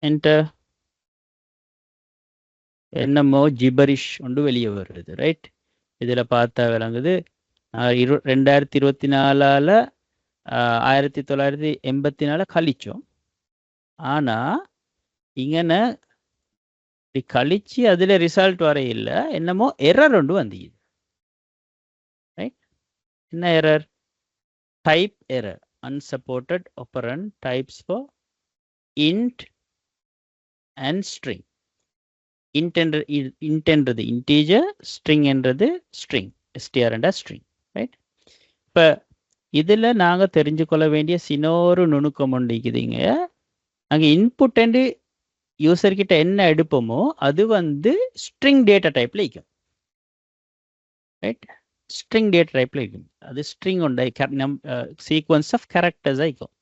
என்டர். என்னமோ ஜிபரிஷ் ஒன்று வெளியே வருது. ரைட், இதில் பார்த்தா விளங்குது 2024 1984 கழிச்சோம். ஆனால் இங்கே இப்படி கழிச்சு அதில் ரிசல்ட் வர இல்லை, என்னமோ எரர் ஒன்று வந்துது. ரைட், என்ன error? Type error. Unsupported operand types for int and string. இன்ட்ன்றது இன்டீஜர், ஸ்ட்ரிங் என்றது ஸ்ட்ரிங், str என்ற ஸ்ட்ரிங். ரைட், இப்போ இதில் நாங்கள் தெரிஞ்சுக்கொள்ள வேண்டிய சின்னொரு நுணுக்கம் ஒன்றிக்குதுங்க. நாங்கள் இன்புட் அண்டு யூசர்கிட்ட என்ன எடுப்போமோ அது வந்து ஸ்ட்ரிங் டேட்டா டைப்பில் இருக்கும். ரைட், ஸ்ட்ரிங் டேட்டா டைப்பில் இருக்கும். அது ஸ்ட்ரிங் உண்டு, சீக்வன்ஸ் ஆஃப் கேரக்டர்ஸாக இருக்கும்.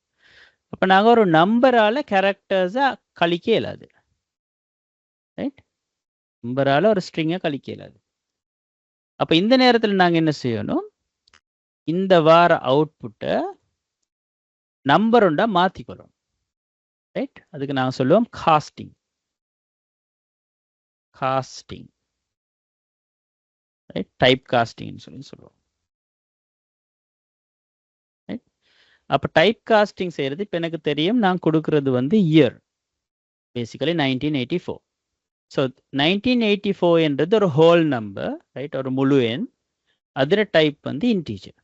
அப்போ நாங்கள் ஒரு நம்பரால் கேரக்டர்ஸை கழிக்க இயலாது. ரைட், நம்பரால் ஒரு ஸ்ட்ரிங்கை கழிக்க இயலாது. அப்போ இந்த நேரத்தில் நாங்கள் என்ன செய்யணும், இந்த வார அவுட்புட்டை நம்பர் உண்டா மாற்றிக்கிறோம். ரைட், அதுக்கு நாங்கள் சொல்லுவோம் காஸ்டிங். ரைட், டைப் காஸ்டிங்னு சொல்லுவோம். ரைட், அப்போ டைப் காஸ்டிங் செய்கிறது இப்போ எனக்கு தெரியும், நான் கொடுக்கறது வந்து இயர், பேசிக்கலி 1984. ஸோ 1984 என்றது ஒரு ஹோல் நம்பர், ரைட், ஒரு முழு எண். அதில் டைப் வந்து இன்டீஜர்.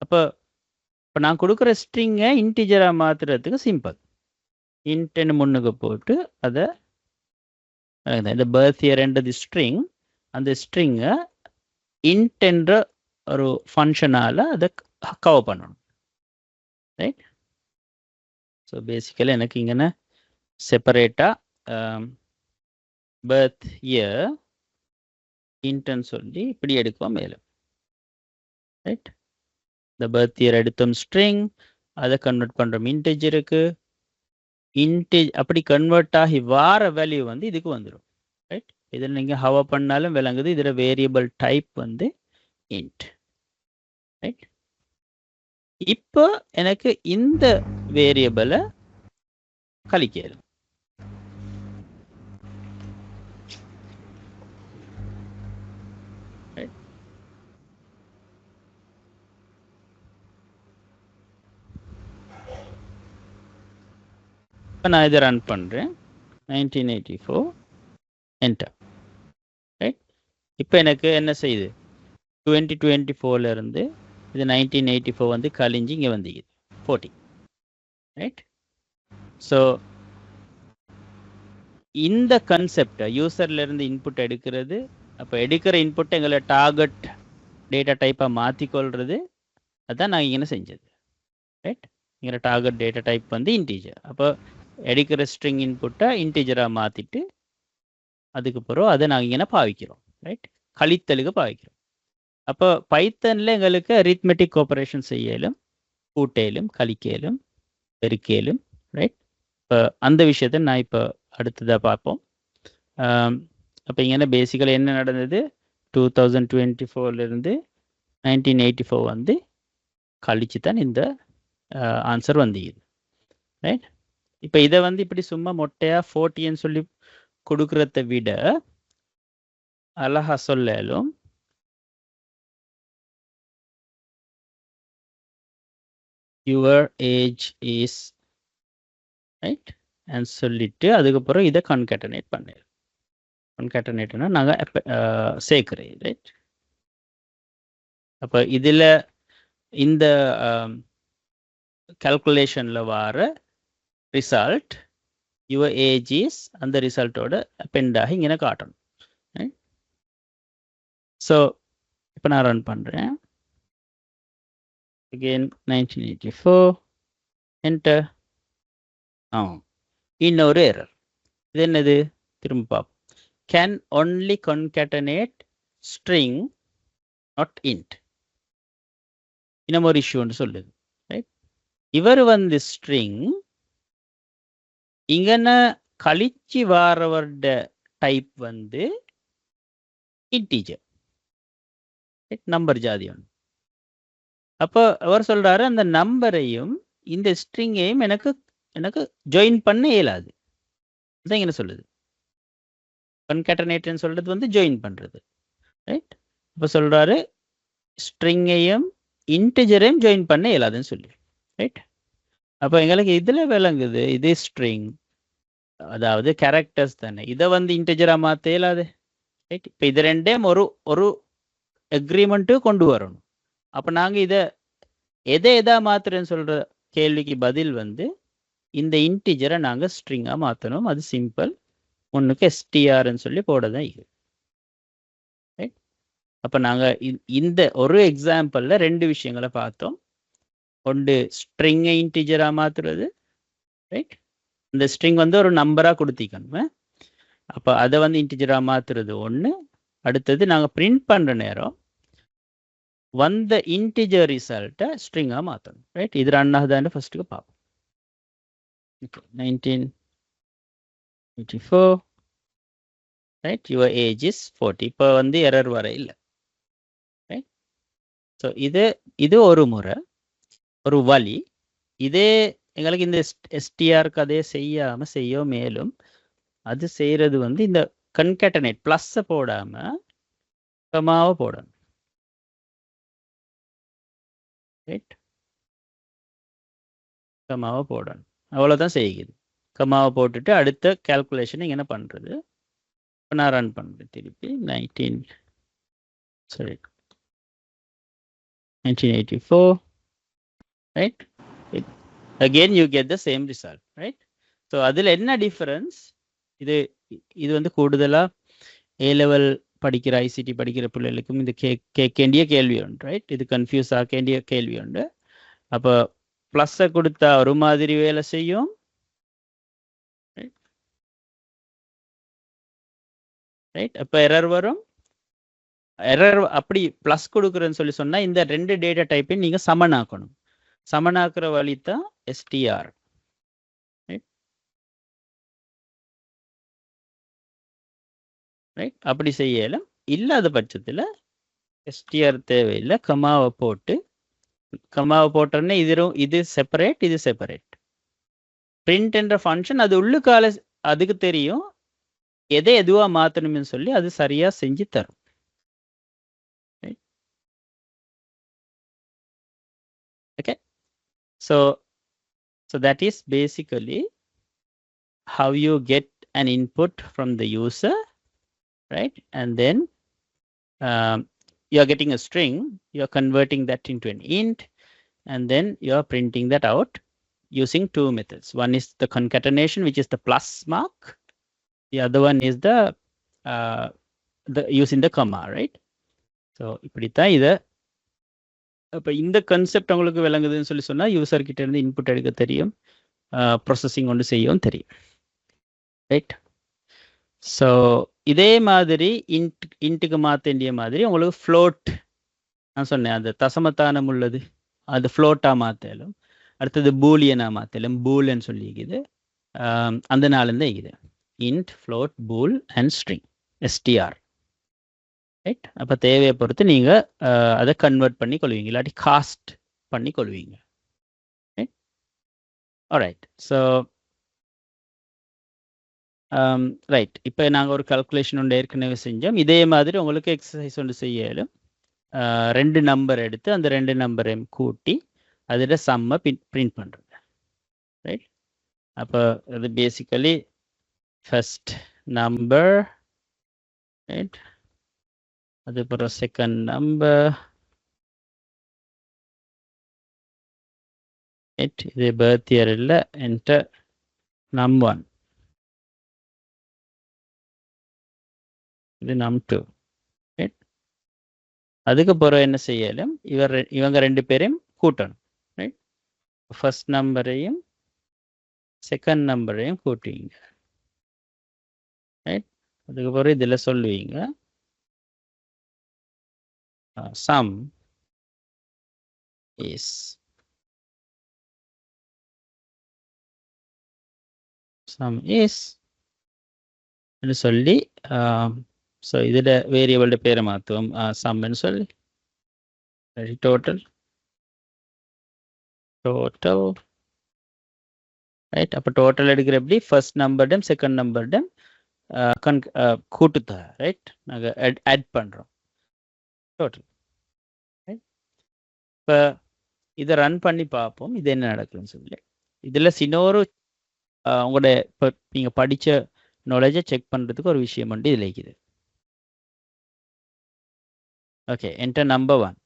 அப்போ நான் கொடுக்குற ஸ்ட்ரிங்கை இன்டீஜராக மாற்றுறதுக்கு சிம்பிள், இன்ட்னு முன்னுக்கு போட்டு அதை இந்த பர்த் இயர்ன்றது ஸ்ட்ரிங், அந்த ஸ்ட்ரிங்கை இன்ட் என்ற ஒரு ஃபங்க்ஷனால் அதை கவர் பண்ணணும். ரைட், ஸோ பேசிக்கலி எனக்கு இங்கே செப்பரேட்டாக பர்த் இயர் இன்ட்னு சொல்லி இப்படி எடுக்குவோம் மேலே. ரைட், இந்த பர்த் இயர் எடுத்தோம் ஸ்ட்ரிங், அதை கன்வெர்ட் பண்ணுறோம் இன்டீஜருக்கு. அப்படி கன்வெர்ட் ஆகி வார வேல்யூ வந்து இதுக்கு வந்துடும். ரைட், இதில் நீங்கள் ஹவர் பண்ணாலும் விளங்குது, இதில் வேரியபிள் டைப் வந்து இன்ட். ரைட், இப்போ எனக்கு இந்த வேரியபிளை கழிக்கணும். இப்போ நான் இதை ரன் பண்ணுறேன், 1984 என்டர். ரைட், இப்போ எனக்கு என்ன செய்யுது, 2024 இருந்து இது 1984 வந்து கழிஞ்சு இங்கே வந்துக்குது 40. ரைட், ஸோ இந்த கன்செப்டை யூசர்லேருந்து இன்புட் எடுக்கிறது, அப்போ எடுக்கிற இன்புட்டை எங்களை டார்கெட் டேட்டா டைப்பாக மாற்றிக்கொள்வது, அதுதான் நான் இங்கே செஞ்சது. ரைட், இங்கே டார்கெட் டேட்டா டைப் வந்து இன்டீஜர். அப்போ எடுக்கிற ஸ்ட்ரிங் இன்புட்டை இன்டீஜராக மாற்றிட்டு அதுக்கு பிறகு அதை நாங்கள் இங்கே பாவிக்கிறோம். ரைட், கழித்தலுக்கு பாவிக்கிறோம். அப்போ பைத்தனில் எங்களுக்கு அரித்மெட்டிக் ஆப்பரேஷன் செய்யலும், கூட்டேலும், கழிக்கலும், பெருக்கேலும். ரைட், இப்போ அந்த விஷயத்தை நான் இப்போ அடுத்ததாக பார்ப்போம். அப்போ இங்கே பேசிக்கலாக என்ன நடந்தது, 2024 1984 வந்து கழிச்சு தான் இந்த ஆன்சர் வந்துக்குது. ரைட், இப்போ இதை வந்து இப்படி சும்மா மொட்டையாக 40ன்னு சொல்லி கொடுக்குறத விட அழகா சொல்லலும், your age is, right, and சொல்லிட்டு அதுக்கப்புறம் இதை கன்கேட்டனேட் பண்ணிடுறோம். கன்கேட்டனேட்னா நாங்கள் சேர்க்குறேன். ரைட், அப்போ இதில் இந்த கால்குலேஷனில் வர ரிசல்ட் யுவர் ஏஜ் இஸ் அந்த ரிசல்ட்டோட பெண்டாக இங்கே காட்டணும். ஸோ இப்போ நான் ரன் பண்ணுறேன், again 1984 enter. இன்னொரு எரர். இது என்னது, திரும்ப பார்ப்போம். Can only concatenate string not int. இன்னும் ஒரு இஷ்யூன்னு சொல்லுது. ரைட், இவர் வந்து ஸ்ட்ரிங் இங்கன கழிச்சு வாரவர்ட டைப் வந்து இன்டீஜர், நம்பர் ஜாதி ஒன்று. அப்போ அவர் சொல்றாரு அந்த நம்பரையும் இந்த ஸ்ட்ரிங்கையும் எனக்கு ஜாயின் பண்ண இயலாது. அதான் இங்கே சொல்லுது, கன்கேட்டனேட்னு சொல்றது வந்து ஜாயின் பண்றது. ரைட், இப்போ சொல்றாரு ஸ்ட்ரிங்கையும் இன்டிஜரையும் ஜாயின் பண்ண இயலாதுன்னு சொல்லி. ரைட், அப்போ எங்களுக்கு இதில் விளங்குது இது ஸ்ட்ரிங், அதாவது கேரக்டர்ஸ் தானே, இதை வந்து இன்டிஜராக மாற்ற இயலாது. ரைட், இப்போ இது ரெண்டையும் ஒரு அக்ரிமெண்ட்டு கொண்டு வரணும். அப்போ நாங்கள் இதை எதா மாத்துறேன்னு சொல்கிற கேள்விக்கு பதில் வந்து இந்த இன்டிஜரை நாங்கள் ஸ்ட்ரிங்காக மாற்றணும். அது சிம்பிள், ஒன்றுக்கு எஸ்டிஆர்ன்னு சொல்லி போட தான் இது. ரைட், அப்போ நாங்கள் இந்த ஒரு எக்ஸாம்பிளில் ரெண்டு விஷயங்களை பார்த்தோம். ஒன்று ஸ்ட்ரிங்கை இன்டிஜராக மாற்றுறது. ரைட், இந்த ஸ்ட்ரிங் வந்து ஒரு நம்பராக கொடுத்திக்கணுமே, அப்போ அதை வந்து இன்டிஜராக மாற்றுறது ஒன்று. அடுத்தது நாங்கள் பிரிண்ட் பண்ணுற நேரம் வந்த இன்டிஜர் ரிசல்ட்டை ஸ்ட்ரிங்காக மாற்றணும். ரைட், இது ரன் ஆகுதான்னு ஃபஸ்ட்டுக்கு பார்ப்போம். 1984 ரைட், யுவர் ஏஜ் இஸ் 40. இப்போ வந்து எரர் வர இல்லை. ஸோ இது ஒரு முறை, ஒரு வழி. இதே எங்களுக்கு இந்த STR கதையை செய்ய மேலும் அது செய்யறது வந்து இந்த கன்கேட்டனேட் ப்ளஸ்ஸை போடாம கமாவை போடணும். ரைட், கமாவை போடணும். அவ்வளோதான் செய்யுது. கமாவை போட்டுட்டு அடுத்த கால்குலேஷன் என்ன பண்ணுறது. இப்போ நான் ரன் பண்ணுறேன் திருப்பி 1984, right? Again you get the same result, right? So அதில் என்ன டிஃபரன்ஸ், இது வந்து கூடுதலாக A-level படிக்கிற ICT படிக்கிற பிள்ளைகளுக்கும் இது கேட்கேண்டிய கேள்வி உண்டு, ரைட்? இது கன்ஃபியூஸ் ஆகேண்டிய கேள்வி உண்டு. அப்போ ப்ளஸ்ஸை கொடுத்தா ஒரு மாதிரி வேலை செய்யும், ரைட்? அப்போ எரர் வரும். எரர் அப்படி ப்ளஸ் கொடுக்குறேன்னு சொல்லி சொன்னால் இந்த ரெண்டு டேட்டா டைப்பையும் நீங்கள் சமனாக்கணும். சமனாக்குற வழி தான் STR. ரைட், அப்படி செய்யலாம். இல்லாத பட்சத்தில் STR தேவையில்லை, கமாவை போட்டோன்னே இது செப்பரேட், இது செப்பரேட். பிரிண்ட் என்ற ஃபங்க்ஷன் அது உள்ளுக்கால அதுக்கு தெரியும் எதை எதுவாக மாற்றணும்னு சொல்லி அது சரியாக செஞ்சு தரும். Okay, so that is basically how you get an input from the user, right? And then you are getting a string, you are converting that into an int, and then you are printing that out using two methods. One is the concatenation, which is the plus mark. The other one is the using the comma, right? So இப்படித்தான் இதை. அப்போ இந்த concept உங்களுக்கு விளங்குதுன்னு சொல்லி சொன்னால் user கிட்ட இருந்து input எடுக்க தெரியும், ப்ராசஸிங் ஒன்று செய்யவும் தெரியும், ரைட்? ஸோ இதே மாதிரி இன்ட்டுக்கு மாற்ற வேண்டிய மாதிரி உங்களுக்கு ஃப்ளோட், நான் சொன்னேன் அந்த தசமத்தானம் உள்ளது, அது ஃப்ளோட்டாக மாற்றலும். அடுத்தது பூலியனாக மாற்றலும், பூல்ன்னு சொல்லிக்குது. அந்த நாளும் தான் இது int, float, pool and string, STR, right? அப்போ தேவையை பொறுத்து நீங்கள் அதை கன்வெர்ட் பண்ணி கொள்வீங்க, இல்லாட்டி காஸ்ட் பண்ணி கொள்வீங்க, ரைட்? ஆல்ரைட், ஸோ ரைட், இப்போ நாங்கள் ஒரு கால்குலேஷன் ஒன்று ஏற்கனவே செஞ்சோம். இதே மாதிரி உங்களுக்கு எக்ஸசைஸ் ஒன்று செய்யலும். 2 நம்பர் எடுத்து அந்த 2 நம்பரையும் கூட்டி அதோட சம்மை பிரிண்ட் பண்ணுறது, ரைட்? அப்போ அது பேசிக்கலி ஃபர்ஸ்ட் நம்பர், ரைட்? அதுக்கப்புறம் செகண்ட் நம்பர், ரைட்? இது பர்த் இயர் இல்லை, என்டர் num1, இது num2, ரைட்? அதுக்கப்புறம் என்ன செய்யலும், இவங்க 2 பேரையும் கூட்டணும், ரைட்? ஃபர்ஸ்ட் நம்பரையும் செகண்ட் நம்பரையும் கூட்டுவீங்க, ரைட்? அதுக்கப்புறம் இதில் சொல்லுவீங்க sum is சொல்லி, ஸோ இதில் வேரியபிளோட பேரை மாற்றுவோம், சம்னு சொல்லி, டோட்டல், ரைட்? அப்போ டோட்டல் எடுக்கிற எப்படி ஃபர்ஸ்ட் நம்பர்டம் செகண்ட் நம்பர்டம் கூட்டுத்தொகை, ரைட்? நாங்கள் ஆட் பண்ணுறோம் டோட்டல், ரைட்? இப்போ இதை ரன் பண்ணி பார்ப்போம் இது என்ன நடக்குதுன்னு சொல்லி. இதில் சின்னொரு உங்களோட இப்போ நீங்கள் படித்த நாலேஜை செக் பண்ணுறதுக்கு ஒரு விஷயம் வந்து இதில் இருக்குது. Okay, enter number 1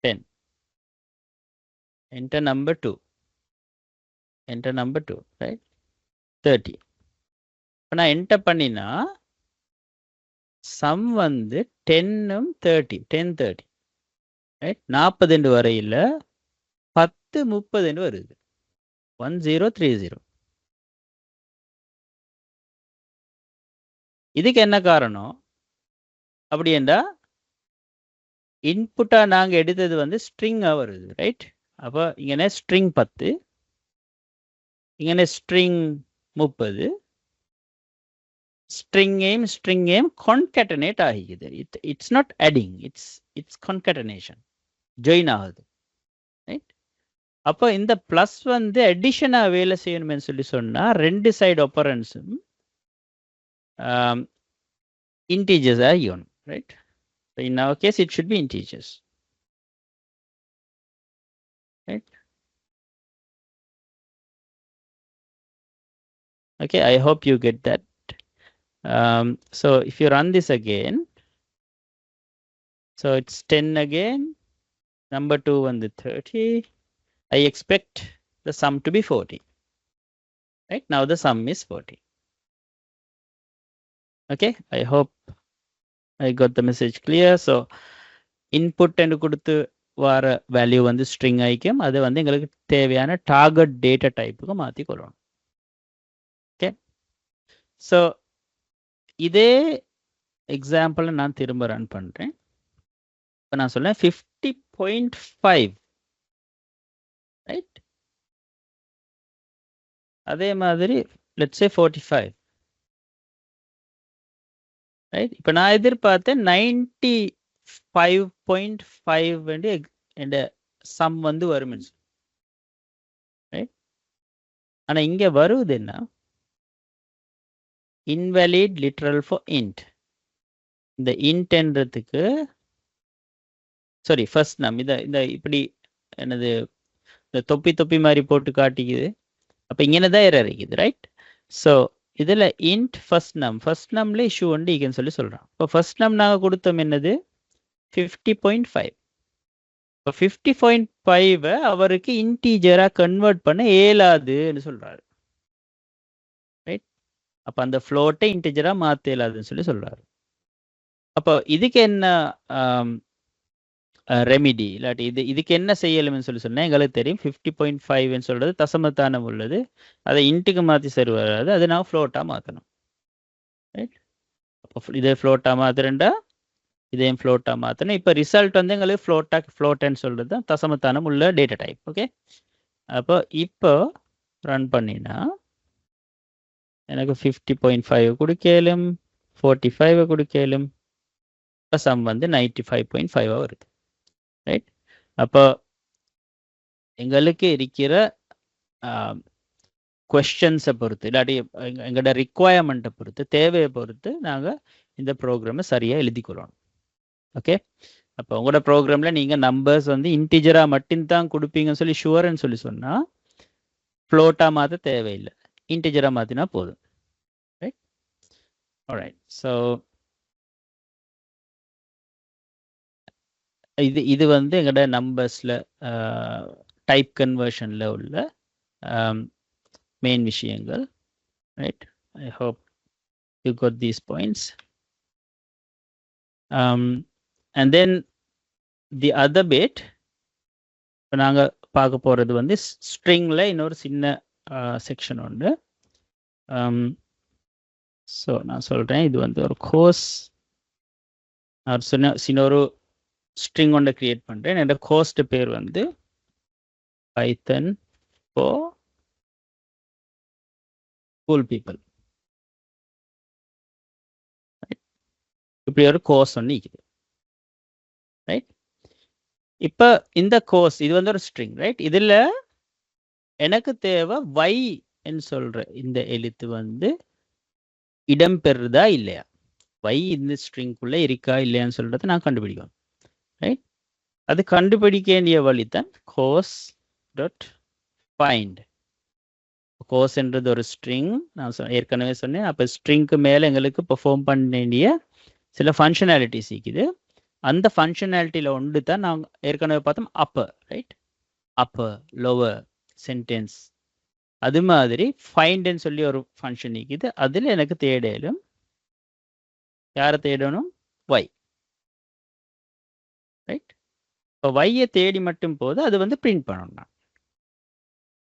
10, enter number 2, enter number 2, right? 30. இப்போ நான் என்டர் பண்ணினா சம் வந்து 10ம் 30, 10 30, ரைட்? 40 வரையில் 10 30 வருது, 1030. இதுக்கு என்ன காரணம் அப்படி என்றா, இன்புட்டா நாங்கள் எடுத்தது வந்து ஸ்ட்ரிங்காக வருது, ரைட்? அப்போ இங்கே ஸ்ட்ரிங் 10, இங்கே string 30, string aim concatenate ஆகிக்குது. It's not adding, it's concatenation, join ஆகுது, ரைட்? அப்போ இந்த பிளஸ் வந்து அடிஷனா வேலை செய்யணும்னு சொல்லி சொன்னா ரெண்டு சைடு ஆப்பரண்ட்ஸும் integers ஆகிக்கணும், right? So in our case it should be integers, right? Okay, I hope you get that. So if you run this again, so it's 10 again, number 2 and the 30. I expect the sum to be 40, right? Now the sum is 40. Okay, I hope I got the message clear. So input and கொடுத்து வர value வந்து string ஆயிக்கும், அது வந்து எங்களுக்கு தேவையான target data டைப்புக்கு மாற்றி கொள்ளணும். Okay, so இதே எக்ஸாம்பிள் நான் திரும்ப ரன் பண்ணுறேன். இப்போ நான் சொல்லேன் 50.5, ரைட்? அதே மாதிரி லெட்ஸ் சே 45, ரைட்? இப்போ நான் எதிர்பார்த்தேன் 95.5 வேண்டிய என்ற சம் வந்து வரும், ரைட்? ஆனால் இங்கே வருவது என்ன? invalid literal for int. இந்த இன்ட்ன்றதுக்கு சாரி ஃபர்ஸ்ட் நம் இந்த இப்படி என்னது இந்த தொப்பி மாதிரி போட்டு காட்டிக்குது. அப்போ இங்கே தான் எரர் இருக்குது, ரைட்? ஸோ இதில் இன்ட் ஃபர்ஸ்ட் நம்ல இஷ்யூ ஒன்று ஈக்குன்னு சொல்லி சொல்கிறோம். இப்போ ஃபர்ஸ்ட் நம் நாங்கள் கொடுத்தோம் என்னது 50.5. இப்போ 50.5 அவருக்கு இன்டீஜராக கன்வெர்ட் பண்ண இயலாதுன்னு சொல்கிறாரு, ரைட்? அப்போ அந்த ஃப்ளோட்டை இன்டீஜராக மாற்ற இயலாதுன்னு சொல்லி சொல்கிறாரு. அப்போ இதுக்கு என்ன ரெமிடி, இல்லாட்டி இதுக்கு என்ன செய்யலும்னு சொல்லி சொன்னால் எங்களுக்கு தெரியும் 50.5ன்னு சொல்கிறது தசமத்தானம் உள்ளது, அதை இன்ட்டுக்கு மாற்றி சரி வராது, அதை நான் ஃப்ளோட்டாக மாற்றணும், ரைட்? அப்போ இதே ஃப்ளோட்டாக மாற்றுறேன்டா இதையும் ஃப்ளோட்டாக மாற்றணும். இப்போ ரிசல்ட் வந்து எங்களுக்கு ஃப்ளோட்டன்னு சொல்கிறது தான் தசமத்தானம் உள்ள டேட்டா டைப். ஓகே, அப்போ இப்போ ரன் பண்ணினா எனக்கு 50.5 கொடுக்கலும், 45 கொடுக்கலும், சம் வந்து 95.5 வருது, ரைட்? அப்போ எங்களுக்கு இருக்கிற கொஸ்டின்ஸை பொறுத்து இல்லாட்டி எங்களோட ரிக்குவயர்மெண்ட்டை பொறுத்து தேவையை பொறுத்து நாங்கள் இந்த ப்ரோக்ராமை சரியாக எழுதிக்கொள்ளணும். ஓகே, அப்போ உங்களோட ப்ரோக்ராமில் நீங்கள் நம்பர்ஸ் வந்து இன்டிஜராக மட்டும்தான் கொடுப்பீங்கன்னு சொல்லி ஷுவர்ன்னு சொல்லி சொன்னால் ஃப்ளோட்டாக மாற்ற தேவையில்லை, இன்டிஜராக மாற்றினா போதும், ரைட்? ஆல்ரைட், ஸோ இது வந்து எங்களோட நம்பர்ஸில் டைப் கன்வர்ஷனில் உள்ள மெயின் விஷயங்கள், right? I hope you got these points. And then the other bit இப்போ நாங்கள் பார்க்க போகிறது வந்து ஸ்ட்ரிங்கில் இன்னொரு சின்ன செக்ஷன் உண்டு. ஸோ நான் சொல்கிறேன், இது வந்து ஒரு கோர்ஸ் சின்ன ஒரு ஸ்ட்ரிங் ஒன்றை கிரியேட் பண்ணுறேன். என்னோட கோர்ஸ்ட் பேர் வந்து பைத்தன் ஃபார் கூல் பீப்புள். இப்படி ஒரு கோர்ஸ் ஒன்று இருக்குது, ரைட்? இப்போ இந்த கோர்ஸ் இது வந்து ஒரு ஸ்ட்ரிங், ரைட்? இதில் எனக்கு தேவை y என்று சொல்கிற இந்த எழுத்து வந்து இடம் பெறுதா இல்லையா, y இந்த ஸ்ட்ரிங்குள்ளே இருக்கா இல்லையான்னு சொல்கிறத நான் கண்டுபிடிக்கணும், ரைட்? அது கண்டுபிடிக்க வேண்டிய வழி தான் கோர்ஸ் டாட் ஃபைண்ட். கோர்ஸ்ன்றது ஒரு ஸ்ட்ரிங், நான் ஏற்கனவே சொன்னேன். அப்போ ஸ்ட்ரிங்க்கு மேலே எங்களுக்கு பெர்ஃபார்ம் பண்ண வேண்டிய சில ஃபங்க்ஷனாலிட்டிஸ் இருக்குது. அந்த ஃபங்க்ஷனாலிட்டியில் ஒன்று தான் நாங்கள் ஏற்கனவே பார்த்தோம், upper, right? Upper, lower, sentence. அது மாதிரி ஃபைண்டுன்னு சொல்லி ஒரு ஃபங்க்ஷன் இருக்குது. அதில் எனக்கு தேடலும் யாரை தேடணும், y, ரைட்? இப்போ y-யை தேடி மட்டும் போது அது வந்து பிரிண்ட் பண்ணணும். நான்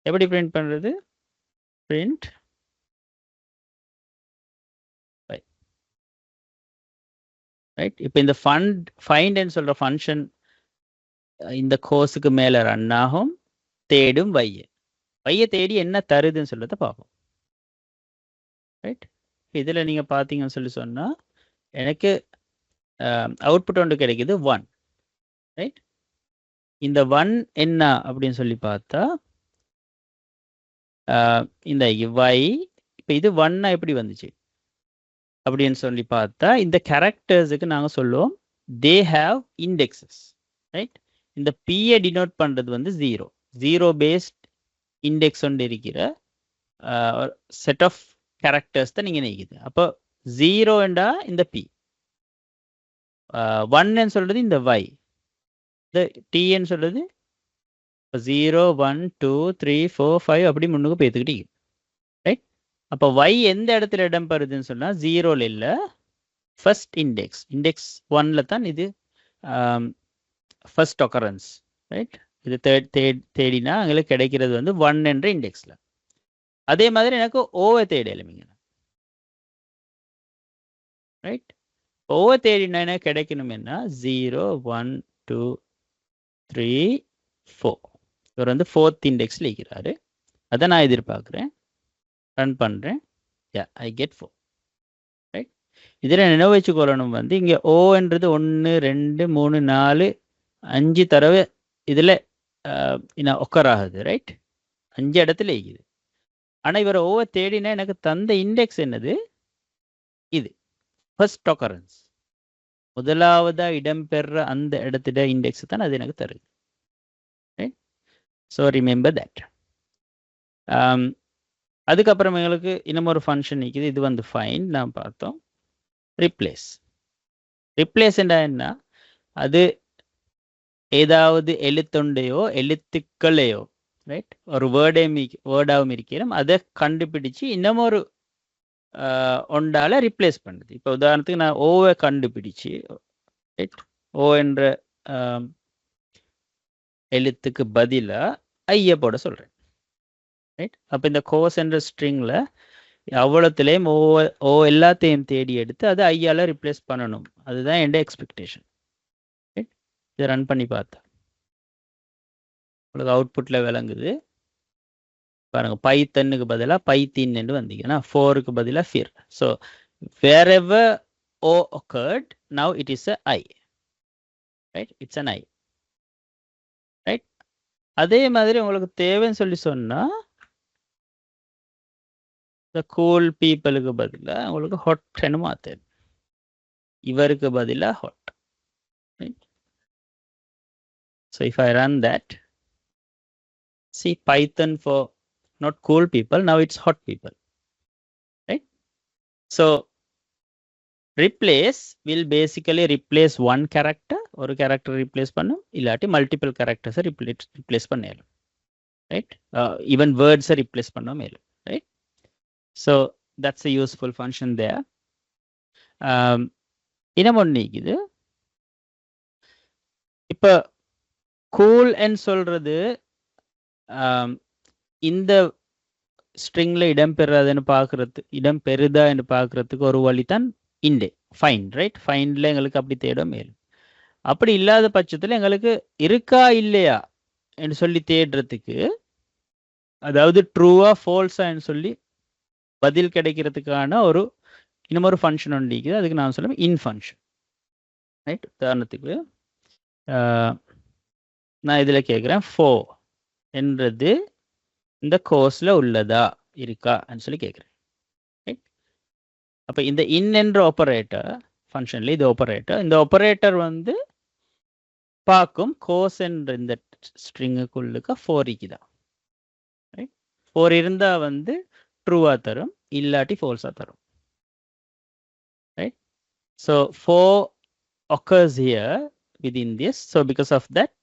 எப்படி பிரிண்ட் பண்ணுறது? Print y, right? இப்போ இந்த ஃபைண்டுன்னு சொல்கிற ஃபங்க்ஷன் இந்த கோர்ஸுக்கு மேலே ரன் ஆகும், தேடும் y-யை தேடி என்ன தருதுன்னு சொல்கிறத பார்ப்போம், ரைட்? இதில் நீங்கள் பார்த்தீங்கன்னு சொல்லி சொன்னால் எனக்கு அவுட்புட் ஒன்று கிடைக்குது 1, ரைட்? இந்த 1 என்ன அப்படின்னு சொல்லி பார்த்தா இந்த y, இப்போ இது 1 எப்படி வந்துச்சு அப்படின்னு சொல்லி பார்த்தா இந்த கேரக்டர்ஸுக்கு நாங்கள் சொல்லுவோம் தே ஹாவ் இண்டெக்ஸஸ், ரைட்? இந்த பியை டினோட் பண்ணுறது வந்து 0 பேஸ்ட் இண்டெக்ஸ் ஒன்று இருக்கிற செட் ஆஃப் கேரக்டர்ஸ் தான் நீங்கள் நினைக்குது. அப்போ 0ண்டா இந்த பி, 1ன்னு சொல்கிறது இந்த y, இந்த டின்னு சொல்கிறது 0 1 2 3 4 5 அப்படி முன்னுக்கு பேத்துக்கிட்டே, ரைட்? அப்போ y எந்த இடத்துல இடம் பெறுதுன்னு சொன்னால் 0ல் இல்லை, ஃபர்ஸ்ட் இண்டெக்ஸ் 1ல் தான் இது ஃபர்ஸ்ட் ஒக்கரன்ஸ், ரைட்? இது தேடினா எங்களுக்கு கிடைக்கிறது வந்து 1 என்ற இண்டெக்ஸில். அதே மாதிரி எனக்கு ஓவை தேடி எழுமிங்க, ரைட்? ஓவை தேடினா எனக்கு கிடைக்கணும் என்ன 0 1 2 3 4. இவர் வந்து 4th இண்டெக்ஸில் இருக்கிறாரு. அதை நான் எதிர்பார்க்குறேன், ரன் பண்ணுறேன், ஐ கெட் 4, ரைட்? இதில் நினைவு வச்சுக்கொள்ளணும் வந்து இங்கே ஓன்றது 1 2 3 4 5 தடவை இதில் ஒக்கர் ஆகுது, ரைட்? 5 இடத்துல இருக்குது. ஆனால் இவர் ஓவை தேடினா எனக்கு தந்த இண்டெக்ஸ் என்னது? இது ஃபர்ஸ்ட் ஒக்கரன்ஸ், முதலாவதாக இடம்பெற அந்த இடத்துல இண்டெக்ஸ் தான் அது எனக்கு தருது, ரைட்? So remember that. அதுக்கப்புறம் எங்களுக்கு இன்னும் ஒரு ஃபங்க்ஷன் இருக்குது, இது வந்து ஃபைண்ட் நான் பார்த்தோம். ரிப்ளேஸ் என்ன? அது ஏதாவது எழுத்துண்டையோ எழுத்துக்களையோ, ரைட், ஒரு வேர்டாகவும் இருக்கிறோம், அதை கண்டுபிடிச்சு இன்னமும் ஒரு ஒன்றால் ரிப்ளேஸ் பண்ணுது. இப்போ உதாரணத்துக்கு நான் ஓவை கண்டுபிடிச்சு, ரைட், ஓ என்ற எழுத்துக்கு பதிலாக ஐய போட சொல்கிறேன், ரைட்? அப்போ இந்த கோர்ஸ் என்ற ஸ்ட்ரிங்கில் அவ்வளோத்துலேயும் ஓ எல்லாத்தையும் தேடி எடுத்து அதை ஐயால் ரிப்ளேஸ் பண்ணணும், அதுதான் என் எக்ஸ்பெக்டேஷன், ரைட்? இதை ரன் பண்ணி பார்த்தா உங்களுக்கு அவுட்புட்டில் விளங்குது பாருங்க. பைத்தனுக்கு பதிலாக பைத்தீன்னு வந்தீங்கன்னா 4க்கு பதிலாக ஃபிர். So wherever O occurred, now it is a I, right? It's an I, right? அதே மாதிரி உங்களுக்கு தேவைன்னு சொல்லி சொன்னால் இந்த கூல் பீப்புளுக்கு பதிலாக உங்களுக்கு ஹொட்னு மாற்று, இவருக்கு பதிலாக hot, right? So if I run that, see Python for not cool people, now it's hot people, right? So replace will basically replace one character, ஒரு character replace பண்ணும், இல்லாட்டி multiple characters replace பண்ணேலும், right? Even words replace பண்ண மேலும், right? So that's a useful function there. இன்னும் ஒன்று இது, இப்போ cool and சொல்றது இந்த ஸ்ட்ரிங்ல இடம்பெறாதுன்னு இடம்பெறுதா என்று பார்க்கறதுக்கு ஒரு வழி தான் ஃபைண்ட், ரைட்? ஃபைண்டில் எங்களுக்கு அப்படி தேட மேலும். அப்படி இல்லாத பட்சத்தில் எங்களுக்கு இருக்கா இல்லையா என்று சொல்லி தேடுறதுக்கு, அதாவது ட்ரூவா ஃபால்ஸான்னு சொல்லி பதில் கிடைக்கிறதுக்கான இன்னும் ஒரு ஃபங்க்ஷன் ஒன்று இருக்குது, அதுக்கு நான் சொல்லுவேன் இன் ஃபங்க்ஷன், ரைட்? உதாரணத்துக்கு நான் இதில் கேட்குறேன் 4 என்றது இந்த கோர்ஸில் உள்ளதா இருக்கான்னு சொல்லி கேட்குறேன், ரைட்? அப்போ இந்த இன் என்ற ஆப்பரேட்டர் ஃபங்க்ஷனில் இது ஆப்பரேட்டர், இந்த ஆப்பரேட்டர் வந்து பார்க்கும் கோர்ஸ் என்ற இந்த ஸ்ட்ரிங்குக்குள்ளுக்கு 4 இருக்குதா, ரைட்? 4 இருந்தால் வந்து ட்ரூவாக தரும், இல்லாட்டி ஃபால்ஸாக தரும், right? So 4 occurs here within this, so because of that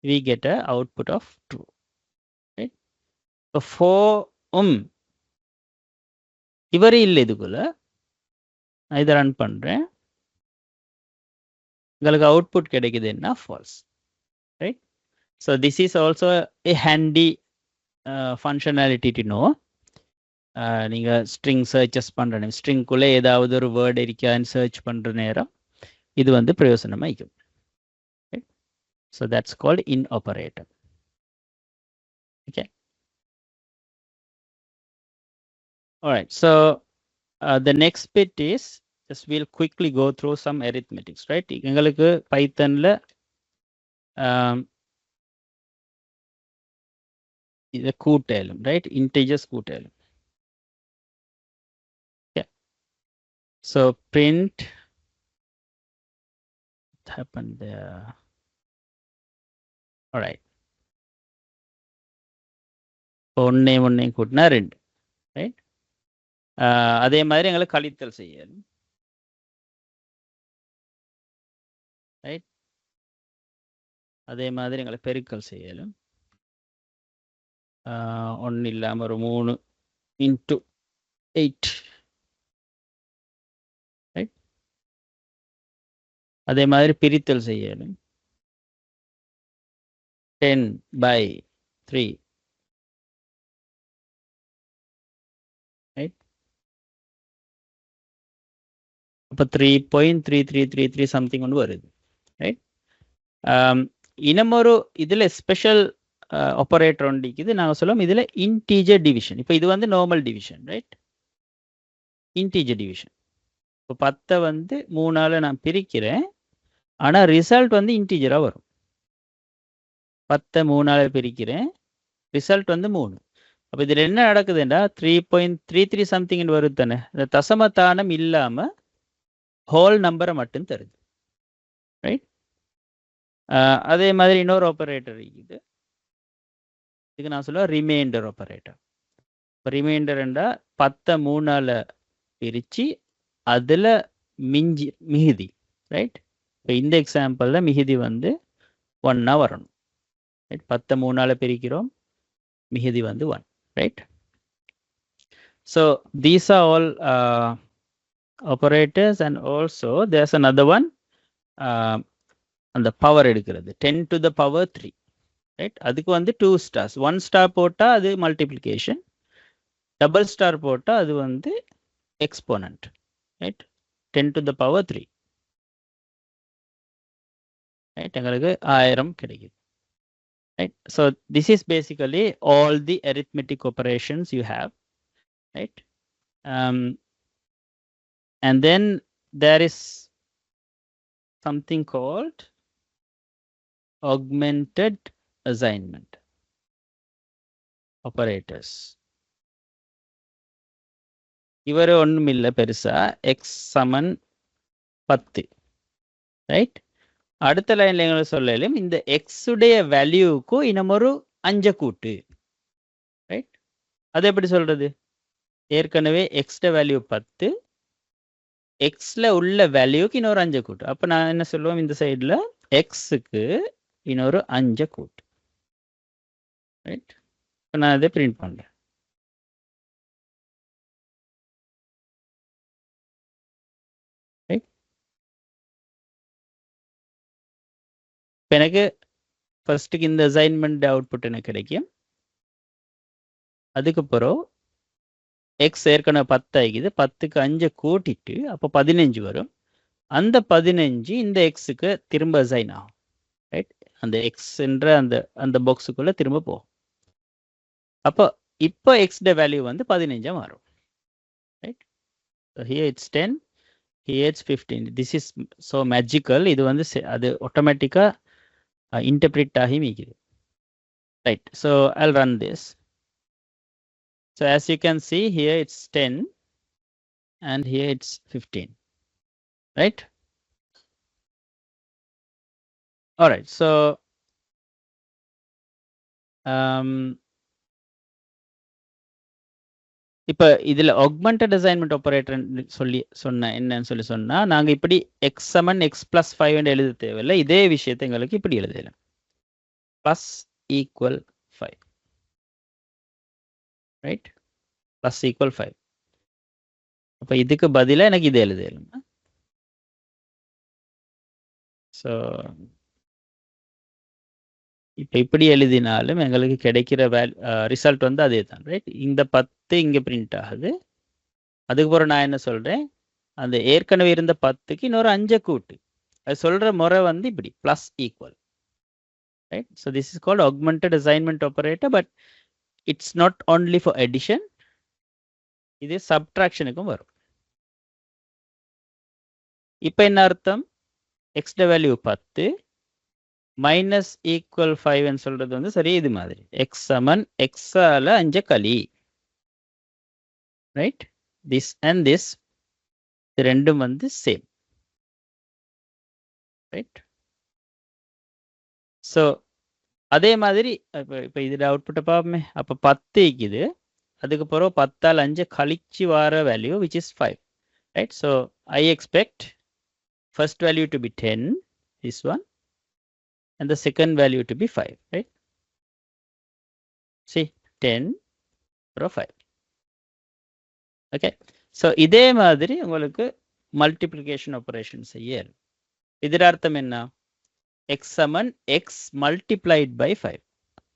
we get a output of true, right? So 4 இவர் இல்லை, இதுக்குள்ள நான் இதை ரன் பண்ணுறேன், உங்களுக்கு அவுட்புட் கிடைக்குது என்ன false, right? So this is also a handy functionality to know. நீங்கள் ஸ்ட்ரிங் சர்ச்சஸ் பண்ணுற நேரம், ஸ்ட்ரிங்குள்ளே ஏதாவது ஒரு வேர்டு இருக்கான்னு சர்ச் பண்ணுற நேரம் இது வந்து பிரயோசனமாக இருக்கும், right? So that's called in operator, okay? Alright, so The next bit is just we'll quickly go through some arithmetics, right? எங்களுக்கு பைத்தன்ல இதை கூட்டலும், right? Integers கூட்டலும். Yeah. So print what happened there? All right. ஒன்னையும் கூட்டினா 2, right? அதே மாதிரி எங்களுக்கு கழித்தல் செய்யணும், right? அதே மாதிரி எங்களை பெருக்கல் செய்யலும். 1 இல்லாமல் ஒரு 3 into 8, ரைட்? அதே மாதிரி பிரித்தல் செய்யலும். 10/3, ரைட்? அப்போ 3.3333 சம்திங் ஒன்று வருது, ரைட்? இன்னமொரு இதில் ஸ்பெஷல் ஆப்பரேட்டர் ஒன்றிக்குது, நாங்கள் சொல்லுவோம் இதில் இன்டீஜர் டிவிஷன். இப்போ இது வந்து normal division, right? Integer division. இப்போ 10 வந்து 3ஆல் நான் பிரிக்கிறேன், ஆனால் ரிசல்ட் வந்து இன்டீஜராக வரும். 10 3ஆல் பிரிக்கிறேன், ரிசல்ட் வந்து 3. அப்போ இதில் என்ன நடக்குதுன்னா 3.33 சம்திங் வருது தானே. இந்த தசமத்தானம் இல்லாமல் ஹோல் நம்பரை மட்டும் தருது, ரைட்? அதே மாதிரி இன்னொரு ஆப்பரேட்டர் இருக்குது, இதுக்கு நான் சொல்லுவேன் ரிமைண்டர் ஆப்பரேட்டர். இப்போ ரிமைண்டர்ண்டா 10 3ஆல் பிரித்து அதில் மிகுதி, ரைட்? இப்போ இந்த எக்ஸாம்பிளில் மிகுதி வந்து 1 வரணும், ரைட்? 10 3ஆல் பிரிக்கிறோம், மிகுதி வந்து 1, right? So these are all operators, and also there's another one, அந்த பவர் எடுக்கிறது 10 to the power 3, ரைட்? அதுக்கு வந்து 2 stars. 1 star போட்டால் அது மல்டிப்ளிகேஷன், டபுள் ஸ்டார் போட்டால் அது வந்து exponent, right? 10 to the power 3, right? எங்களுக்கு 1000 கிடைக்குது, right? So this is basically all the arithmetic operations you have, right? And then there is something called augmented assignment operators. இவர் ஒன்றும் இல்லை பெருசா, x சமன் 10, right? அடுத்த லைன்ல எங்களுக்கு சொல்லலும் இந்த எக்ஸ் உடைய வேல்யூக்கும் இன்னமொரு 5 கூட்டு, ரைட்? அது எப்படி சொல்றது? ஏற்கனவே எக்ஸ்ட வேல்யூ 10, எக்ஸ்ல உள்ள வேல்யூக்கு இன்னொரு 5 கூட்டு. அப்போ நான் என்ன சொல்லுவோம், இந்த சைடில் எக்ஸுக்கு இன்னொரு 5 கூட்டு, ரைட்? இப்போ நான் அதை பிரிண்ட் பண்ணுறேன். இப்போ எனக்கு ஃபர்ஸ்ட்டுக்கு இந்த அசைன்மெண்ட் அவுட்புட் எனக்கு கிடைக்கும். அதுக்கப்புறம் எக்ஸ் ஏற்கனவே 10 ஆகிக்குது, 10க்கு 5 கூட்டிட்டு அப்போ 15 வரும். அந்த 15 இந்த எக்ஸுக்கு திரும்ப அசைன் ஆகும், ரைட்? அந்த எக்ஸ்ன்ற அந்த பாக்ஸுக்குள்ளே திரும்ப போகும். அப்போ இப்போ எக்ஸ்ட வேல்யூ வந்து 15 மாறும், right? Here it's 10, here it's 15. This is so magical. இது வந்து அது ஆட்டோமேட்டிக்காக இன்டர்பிரிட் ஆகி மீக்குது, right? So I'll run this. So as you can see here it's 10 and here it's 15, right? All right, so இப்போ இதில் augmented assignment operator என்னன்னு சொன்னா நாங்கள் இப்படி x சமன் x plus 5 எழுத தேவையில்லை. இதே விஷயத்தை எங்களுக்கு இப்படி எழுதலாம், plus equal 5, right? plus equal 5. அப்போ இதுக்கு பதிலாக எனக்கு இது எழுதலாம். ஸோ இப்போ இப்படி எழுதினாலும் எங்களுக்கு கிடைக்கிற ரிசல்ட் வந்து அதே தான், ரைட்? இந்த 10 இங்கே பிரிண்ட் ஆகுது. அதுக்கப்புறம் நான் என்ன சொல்கிறேன், அந்த ஏற்கனவே இருந்த 10க்கு இன்னொரு 5 கூட்டு. அது சொல்கிற முறை வந்து இப்படி plus equal, right? So this is called augmented assignment operator, but it's not only for addition, இது சப்ட்ராக்ஷனுக்கும் வரும், இப்போ என்ன அர்த்தம்? எக்ஸ்ட வேல்யூ 10 மைனஸ் ஈக்குவல் 5 சொல்றது வந்து சரி இது மாதிரி எக்ஸ் சமன் எக்ஸால 5 களி, ரைட்? திஸ் அண்ட் திஸ் ரெண்டும் வந்து சேம், ரைட்? ஸோ அதே மாதிரி இப்போ இதில் அவுட்புட்டை பார்ப்போமே. அப்போ 10 இருக்குது, அதுக்கு பிறகு 10ஆல் 5 கழிச்சு வர value which is 5, right? So I expect first value to be 10, this one, and the second value to be 5, right? See, 10 or 5. Okay, so இதே மாதிரி உங்களுக்கு multiplication operation செய்ய. இதன் அர்த்தம் என்ன? x Saman x multiplied by 5.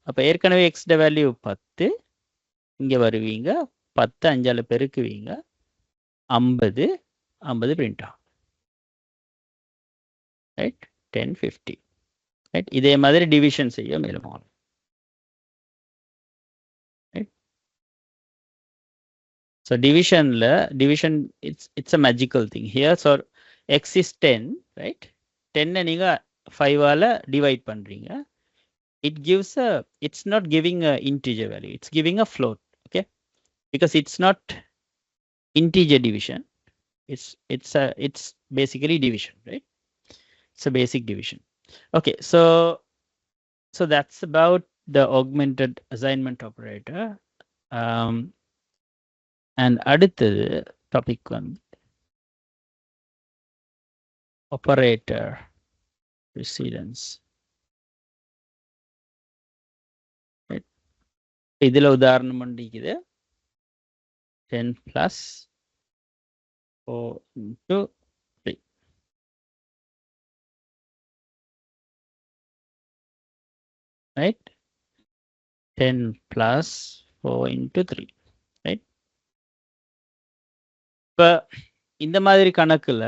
அப்ப ஏற்கனவே x ட வேல்யூ 10, இங்க வருவீங்க 10 5ஆல பெருக்குவீங்க 50 50 பிரிண்ட் ஆகும், ரைட்? 10 50, ரைட்? இதே மாதிரி டிவிஷன் செய்ய மேலும் ஆகும். So division, it's a magical thing here. So x is 10, right? 10 நீங்க 5ஆல divide பண்றீங்க. It gives it's not giving a integer value, it's giving a float, okay? Because it's not integer division, it's basically division, right? It's a basic division. Okay, so that's about the augmented assignment operator. And அடுத்தது topic வந்து operator precedence. இதில் உதாரணம் இருக்குது 10 plus 4 into 3, right? 10 plus 4 into 3, right? இப்போ இந்த மாதிரி கணக்குல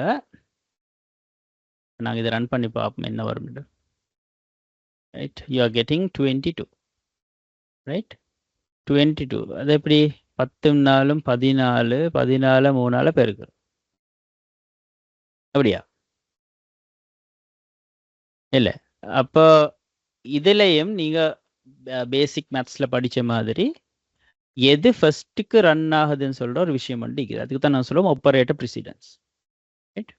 நாங்கள் இதை ரன் பண்ணி பார்ப்போம் என்ன வரும், right? You are getting 22, right? 22 அது எப்படி 10 நாளும் 14 14 3ஆல பெருக்கு, அப்படியா? இல்லை. அப்போ இதுலேயும் நீங்கள் பேசிக் மேத்ஸில் படித்த மாதிரி எது ஃபர்ஸ்ட்டுக்கு ரன் ஆகுதுன்னு சொல்கிற ஒரு விஷயம் வந்து இருக்குது. அதுக்கு தான் நான் சொல்லுவோம் ஆப்பரேட்டர் ப்ரிசிடென்ஸ், ரைட்?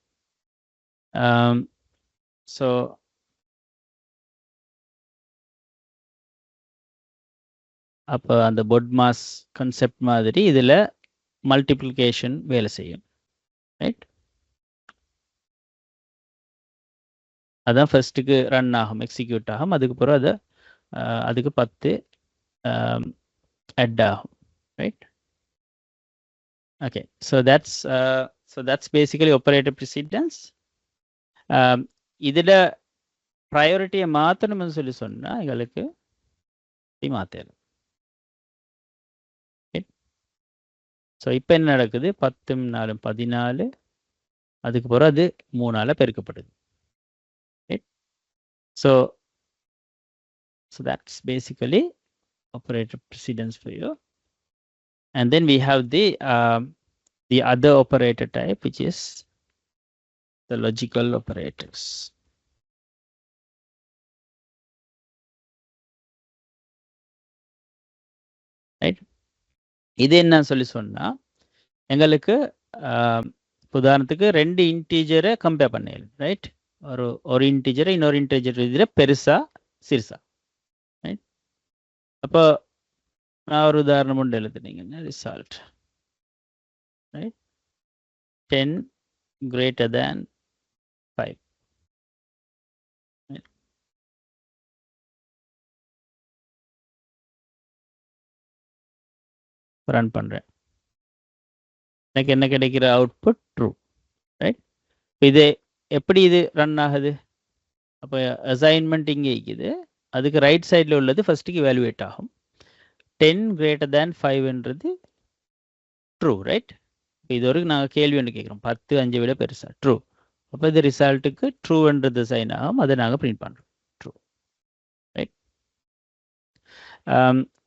ஸோ அப்போ அந்த பொட்மாஸ் கான்செப்ட் மாதிரி இதில் மல்டிப்ளிகேஷன் வேலை செய்யும், ரைட்? அதான் ஃபர்ஸ்ட்டுக்கு ரன் ஆகும், எக்ஸிக்யூட் ஆகும். அதுக்கு பிறகு அதை அதுக்கு 10 add ஆகும், right? Okay, so that's basically operator precedence. இதில் ப்ரையாரிட்டியை மாற்றணும்னு சொல்லி சொன்னால் எங்களுக்கு மாற்றலாம். ஸோ இப்போ என்ன நடக்குது? 10 4 14, அதுக்கு பிறகு அது 3ஆல பெருக்கப்படுது, right? So that's basically operator precedence for you. And then we have the other operator type, which is the logical operators. Right? இது என்ன சொல்லி சொன்னா எங்களுக்கு உதாரணத்துக்கு 2 இன்டீஜரை கம்பேர் பண்ணலாம், ரைட்? ஒரு இன்டீஜரை இன்னொரு இன்டீஜர் இதில் பெருசா சிறுசா, ரைட்? அப்போ நான் ஒரு உதாரணம் ஒன்று எழுதுனீங்கன்னா result, right? 10 greater than 5. Run பண்ணுறேன், எனக்கு என்ன கிடைக்கிற அவுட்புட் ட்ரூ, ரைட்? இது எப்படி இது ரன் ஆகுது? அப்போ அசைன்மெண்ட் இங்கே இருக்குது, அதுக்கு ரைட் சைடில் உள்ளது ஃபர்ஸ்ட்டுக்கு இவாலுவேட் ஆகும். 10 greater than 5ன்றது ட்ரூ, ரைட்? இது வரைக்கும் நாங்கள் கேள்வி ஒன்று கேட்குறோம், 10 5 விட பெருசா, ட்ரூ. அப்போ இது ரிசல்ட்டுக்கு ட்ரூன்றது சைன் ஆகும், அதை நாங்கள் பிரிண்ட் பண்ணுறோம், ட்ரூ, ரைட்?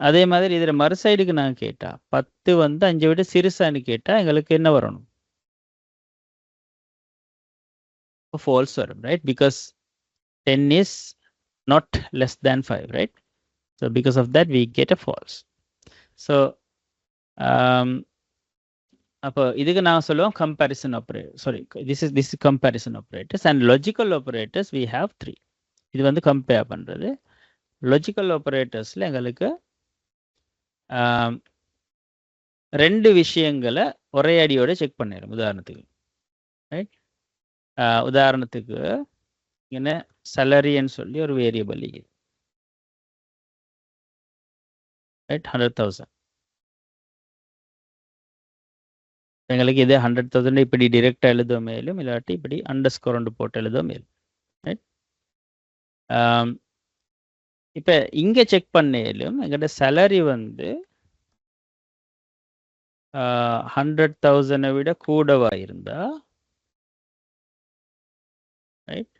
அதே மாதிரி இதில் மறு சைடுக்கு நாங்கள் கேட்டால் 10 வந்து 5 விட சிறுசான்னு கேட்டால் எங்களுக்கு என்ன வரணும்? false வரும், right? Because 10 is not less than 5, right? So because of that we get a false. So அப்போ இதுக்கு நான் சொல்லுவோம் comparison operator. Sorry, this is comparison operators, and logical operators we have 3. இது வந்து compare பண்றது. Logical operatorsல எங்களுக்கு ரெண்டு விஷயங்களை ஒரே அடியோட செக் பண்ணிடும். உதாரணத்துக்கு, ரைட்? உதாரணத்துக்கு என்ன salary-ன்னு சொல்லி ஒரு வேரியபிள் இருக்குது, ரைட்? 100,000. எங்களுக்கு இது 100,000 இப்படி டிரெக்டாக எழுத மேலும், இல்லாட்டி இப்படி அண்டர்ஸ்கோர் போட்டு எழுத மேலும், ரைட்? இப்போ இங்கே செக் பண்ணேலும் எங்கள்கிட்ட சேலரி வந்து 100,000 விட கூடவா இருந்தா, right?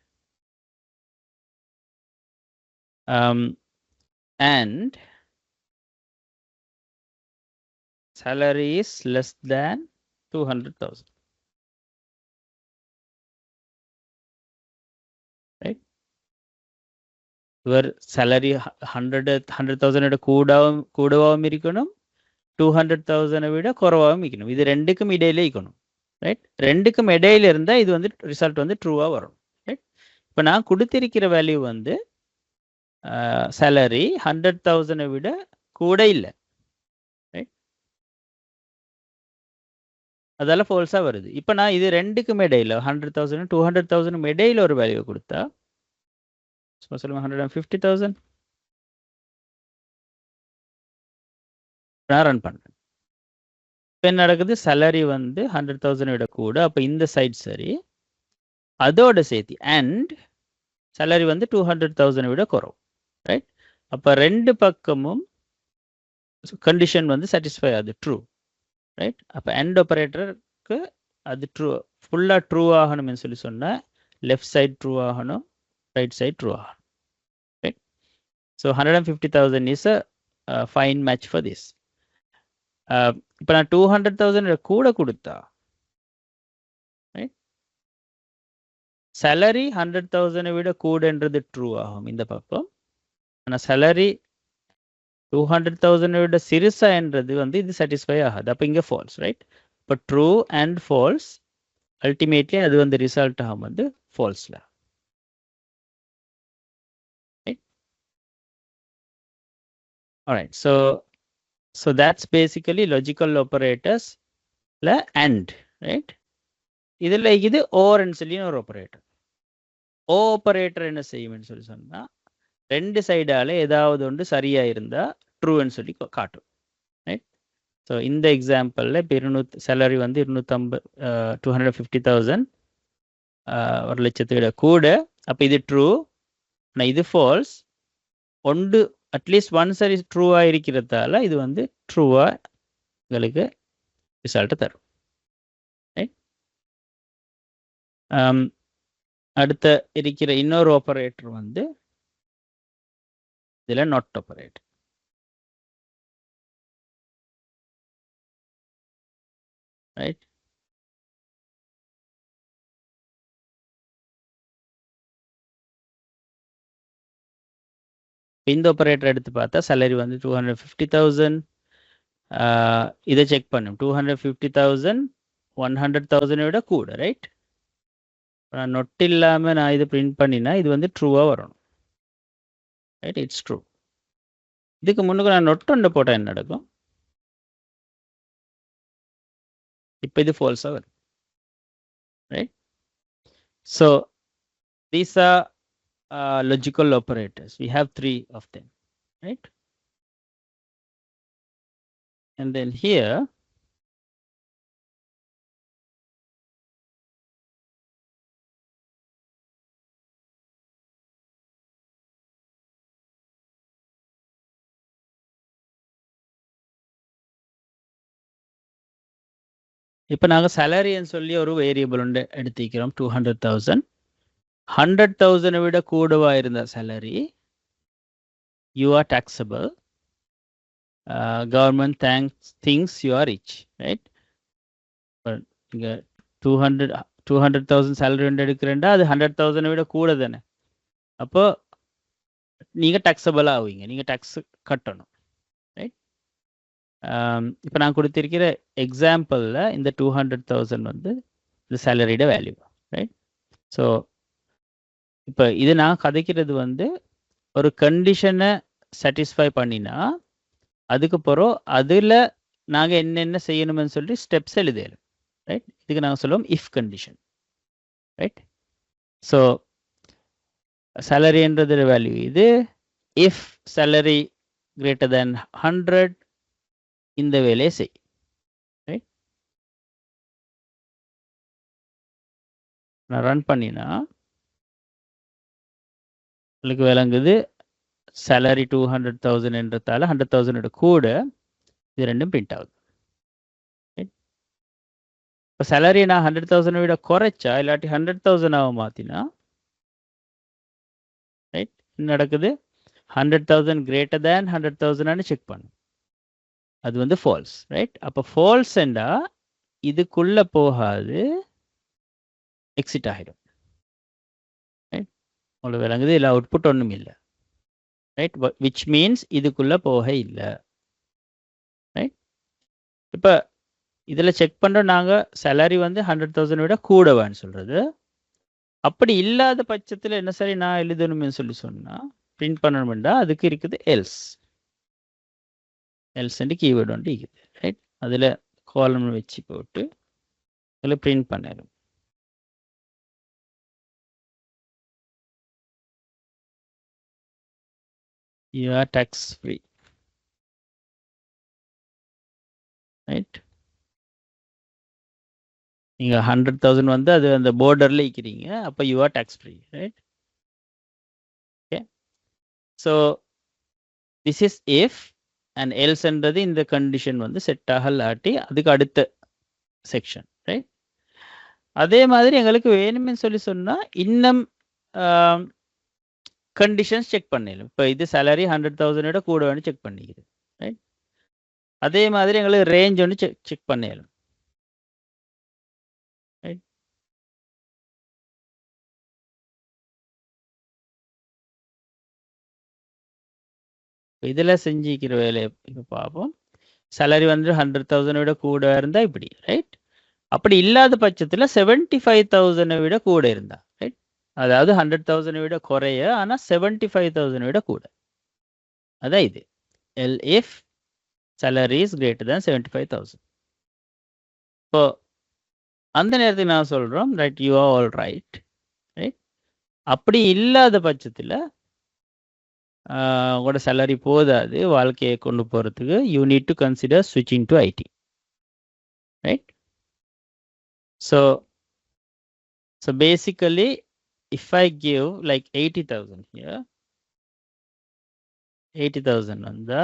And salary is less than 200,000, right? Your salary 100,000 கூடவாவும் இருக்கணும், 200,000 விட குறைவாகவும் இருக்கணும். இது ரெண்டுக்கும் இடையில இருக்கணும், ரைட்? ரெண்டுக்கும் இடையில இருந்தா இது வந்து ரிசல்ட் வந்து ட்ரூவா வரும், ரைட்? இப்போ நான் கொடுத்திருக்கிற வேல்யூ வந்து salary 100,000 விட கூட இல்லை, ரைட்? அதால ஃபால்ஸா வருது. இப்போ நான் இது ரெண்டுக்கும் இடையில 100,000 200,000 இடையில ஒரு வேல்யூ கொடுத்தா, சொல்லுங்க 150,000 நான் ரன் பண்றேன். இப்போ என்ன நடக்குது? salary வந்து 100,000 விட கூட, அப்போ இந்த சைட் சரி, அதோட சேர்த்து அண்ட் salary வந்து 200,000 விட குறவு, ரைட்? அப்போ ரெண்டு பக்கமும் கண்டிஷன் வந்து சாட்டிஸ்ஃபை ஆகுது, ட்ரூ, ரைட்? அப்போ அண்ட் ஆப்பரேட்டருக்கு அது ட்ரூ, ஃபுல்லாக ட்ரூ ஆகணும்னு சொல்லி சொன்னால் லெஃப்ட் சைட் ட்ரூ ஆகணும், ரைட் சைட் ட்ரூ ஆகணும், right? So 150,000 is a fine match for this. இப்போ நான் 200,000 கூட கொடுத்தா, ரைட், salary 100,000 விட கூடன்றது ட்ரூ ஆகும் இந்த பக்கம். ஆனால் salary 200,000 விட சிறுசா என்றது வந்து இது சாட்டிஸ்ஃபை ஆகாது, அப்போ இங்கே ஃபால்ஸ், ரைட்? இப்போ ட்ரூ அண்ட் ஃபால்ஸ் அல்டிமேட்லி அது வந்து ரிசல்ட் ஆகும் வந்து ஃபால்ஸில், right? Alright, so that's basically logical operators la and, right? இதுல இது or-ன்னு சொல்லி ஒரு ஆப்பரேட்டர். ஓ ஆப்பரேட்டர் என்ன செய்யும்னு சொல்லி சொன்னா, ரெண்டு சைடால ஏதாவது ஒன்று சரியா இருந்தா ட்ரூன்னு சொல்லி காட்டும், ரைட்? ஸோ இந்த எக்ஸாம்பிளில் இப்போ சேலரி வந்து 250,000 ஒரு லட்சத்தை கூட, அப்போ இது ட்ரூ, ஆனால் இது ஃபால்ஸ். ஒன்று அட்லீஸ்ட் ஒன் சரி ட்ரூவா இருக்கிறதால இது வந்து ட்ரூவா உங்களுக்கு ரிசல்ட்டை தரும், ரைட்? அடுத்த இருக்கிற இன்னொரு ஆப்பரேட்டர் வந்து இதில் நாட் ஆப்பரேட்டர், ரைட்? இந்த ஆப்பரேட்டர் எடுத்து பார்த்தா சேலரி வந்து 250,000, இதை செக் பண்ணும் 250,000 100,000 விட கூட, ரைட்? நான் நொட் இல்லாமல் நான் இதை பிரிண்ட் பண்ணினா இது வந்து ட்ரூவாக வரணும், ரைட்? It's true. இதுக்கு முன்னுக்கு நான் நொட் ஒன்று போட்டால் என்ன நடக்கும்? இப்போ இது ஃபால்ஸாக வரும், right? So these are logical operators. We have 3 of them, right? And then here இப்போ நாங்கள் சேலரின்னு சொல்லி ஒரு வேரியபிள் ஒன்று எடுத்துக்கிறோம், 200,000. 100,000 விட கூடவா இருந்த salary, you are taxable, government thinks you are rich, right? But இங்கே 200,000 salary ஒன்று எடுக்கிறேன்டா அது 100,000 விட கூட தானே. அப்போ நீங்கள் டேக்ஸபிள் ஆவீங்க, நீங்கள் டேக்ஸ் கட்டணும். ரைட். இப்போ நான் கொடுத்திருக்கிற எக்ஸாம்பிளில் இந்த 200,000 வந்து இந்த சேலரியோட வேல்யூ. ரைட். ஸோ இப்போ இது நான் கதைக்கிறது வந்து ஒரு கண்டிஷனை சாட்டிஸ்ஃபை பண்ணினா அதுக்கு பிறகு அதில் நாங்கள் என்னென்ன செய்யணும்னு சொல்லி ஸ்டெப்ஸ் எழுதணும். ரைட். இதுக்கு நாங்கள் சொல்லுவோம் இஃப் கண்டிஷன். ரைட். ஸோ சேலரின்றது வேல்யூ இது. இஃப் சேலரி கிரேட்டர் தேன் 100 இந்த வேலையை செய். ரைட். நான் ரன் பண்ணினா உங்களுக்கு விளங்குது சேலரி 200,000 என்றதால 100,000 கூட இது ரெண்டும் பிரிண்ட் ஆகுது. இப்போ சேலரி நான் 100,000 விட குறைச்சா இல்லாட்டி 100,000 மாற்றினா ரைட் என்ன நடக்குது? 100,000 கிரேட்டர் தேன் 100,000 செக் பண்ணும். அது வந்து ஃபால்ஸ். ரைட். அப்போ ஃபால்ஸ்ண்டா இதுக்குள்ள போகாது, எக்ஸிட் ஆகிடும். ரைட். உங்களுக்கு விளங்குது? இல்லை அவுட்புட் ஒன்றும் இல்லை. ரைட். விச் மீன்ஸ் இதுக்குள்ள போக இல்லை. ரைட். இப்போ இதில் செக் பண்ணுறோம் நாங்கள் சேலரி வந்து 100,000 விட கூடவான்னு சொல்கிறது. அப்படி இல்லாத பட்சத்தில் என்ன சரி நான் எழுதணும்னு சொல்லி சொன்னால் பிரிண்ட் பண்ணணும்டா அதுக்கு இருக்குது எல்ஸ். எல்ஸ்ன்னு கீவேர்டு வந்து இருக்குது. ரைட். அதில் காலம் வச்சு போட்டு அதில் பிரிண்ட் பண்ணிடும். You are tax free. Right. நீங்கள் 100,000 வந்து அது அந்த பார்டரில் இருக்கிறீங்க, அப்போ you are tax free. Right. Okay. So this is if and எல்ஸ்ன்றது இந்த கண்டிஷன் வந்து செட் ஆகலாட்டி அதுக்கு அடுத்த செக்ஷன். ரைட். அதே மாதிரி எங்களுக்கு வேணும்னு சொல்லி சொன்னால் இன்னும் கண்டிஷன்ஸ் செக் பண்ணிடலாம். இப்போ இது சேலரி 100,000 கூட வேணும் செக் பண்ணிக்கிறது. ரைட். அதே மாதிரி எங்களுக்கு ரேஞ்ச் ஒன்று செக் பண்ணிடலாம். ரைட். இதில் செஞ்சிக்கிற வேலையை இப்போ பார்ப்போம். சேலரி வந்து 100,000 விட கூட இருந்தால் இப்படி. ரைட். அப்படி இல்லாத பட்சத்தில் 75,000 விட கூட இருந்தா. ரைட். அதாவது 100,000 விட குறைய, ஆனால் 75,000 விட கூட. அதான் இது elif salary is greater than 75,000. இப்போ அந்த நேரத்துக்கு நான் சொல்கிறோம் right you are all right. Right. அப்படி இல்லாத பட்சத்தில் உங்களோட சேலரி போதாது வாழ்க்கையை கொண்டு போகிறதுக்கு, யூ நீட் டு கன்சிடர் ஸ்விட்சிங் to IT. Right. So basically if I give like 80,000 here, 80,000 வந்தா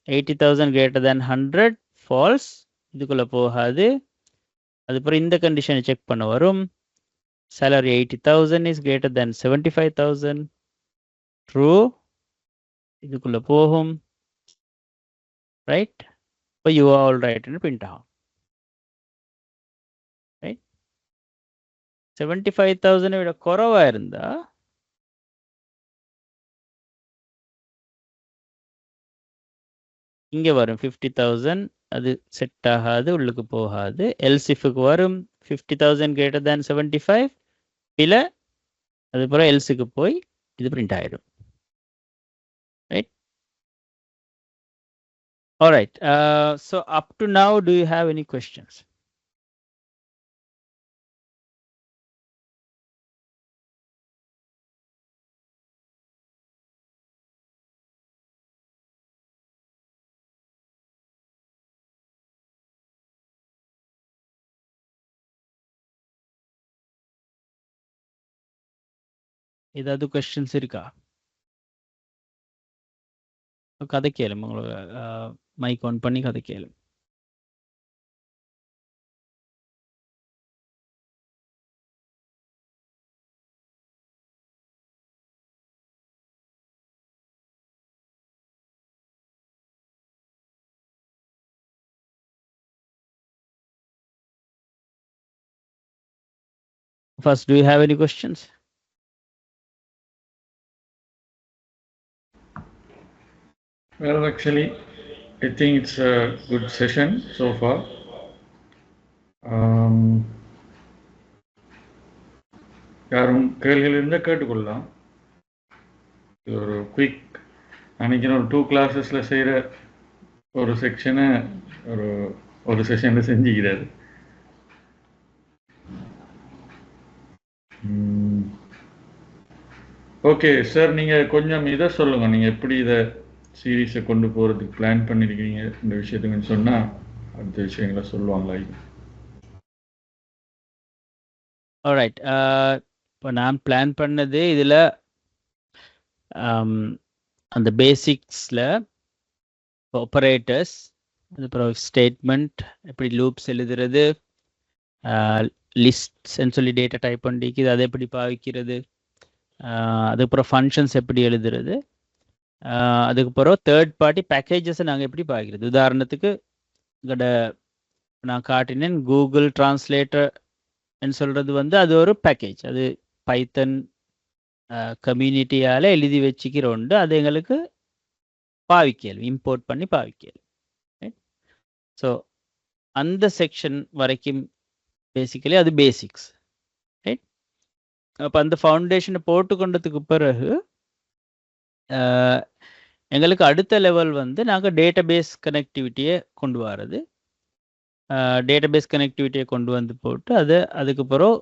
80,000 greater than 100 false, இதுக்குள்ள போகாது. அதுக்கப்புறம் இந்த கண்டிஷனை செக் பண்ண வரும். salary 80,000 is greater than 75,000, true, இதுக்குள்ள போகும். ரைட். இப்போ you are all right ன்னு பிரிண்ட் ஆகும். ரைட். 75,000 விட குறைவா இருந்தா இங்கே வரும் 50,000, அது செட் ஆகாது, உள்ளுக்கு போகாது. எல்சிஃபுக்கு வரும் 50,000 greater than 75, இல்லை அதுக்கப்புறம் எல்ஸுக்கு போய் இது பிரிண்ட் ஆகிடும். Right. Alright. So up to now to you have any questions? ஏதாவது கொஸ்டின்ஸ் இருக்கா? கதை கேளும், உங்களோட மைக் ஆன் பண்ணி கதை கேளும். First, do you have any questions? Well, actually, I think it's a good session so far. யாரும் கேள்விகள் இருந்தால் கேட்டுக்கொள்ளலாம். இது ஒரு குயிக் அன்றைக்கி ஒரு 2 கிளாஸஸில் செய்கிற ஒரு செக்ஷனை ஒரு செஷனில் செஞ்சுக்கிறாரு. ஓகே சார், நீங்கள் கொஞ்சம் இதை சொல்லுங்கள், நீங்கள் எப்படி இதை சீரீஸை கொண்டு போகிறதுக்கு பிளான் பண்ணியிருக்கீங்க இந்த விஷயத்தை கொஞ்சம் சொன்னால் அடுத்த விஷயங்களை சொல்லுவாங்களா? ஆல்ரைட், இப்போ நான் பிளான் பண்ணது இதில் அந்த பேசிக்ஸில் ஆப்பரேட்டர்ஸ், அதுக்கப்புறம் ஸ்டேட்மெண்ட், எப்படி லூப்ஸ் எழுதுறது, லிஸ்ட்ஸ்ன்னு சொல்லி டேட்டா டைப் பண்ணிக்குது அதை எப்படி பாவிக்கிறது, அதுக்கப்புறம் ஃபங்க்ஷன்ஸ் எப்படி எழுதுறது, அதுக்கப்புறம் தேர்ட் பார்ட்டி பேக்கேஜஸை நாங்கள் எப்படி பாவிக்கிறது. உதாரணத்துக்கு இங்கட நான் காட்டினேன் கூகுள் டிரான்ஸ்லேட்டர்ன்னு சொல்கிறது வந்து அது ஒரு பேக்கேஜ். அது பைத்தன் கம்யூனிட்டியால் எழுதி வச்சுக்கிறோண்டு அது எங்களுக்கு பாவிக்கல், இம்போர்ட் பண்ணி பாவிக்கல். ஸோ அந்த செக்ஷன் வரைக்கும் பேசிக்கலி அது பேசிக்ஸ். ரைட், அப்போ அந்த ஃபவுண்டேஷனை போட்டு கொண்டதுக்கு பிறகு எங்களுக்கு அடுத்த லெவல் வந்து நாங்கள் டேட்டாபேஸ் கனெக்டிவிட்டியை கொண்டு வர்றது. டேட்டாபேஸ் கனெக்டிவிட்டியை கொண்டு வந்து போட்டு அதுக்கப்புறம்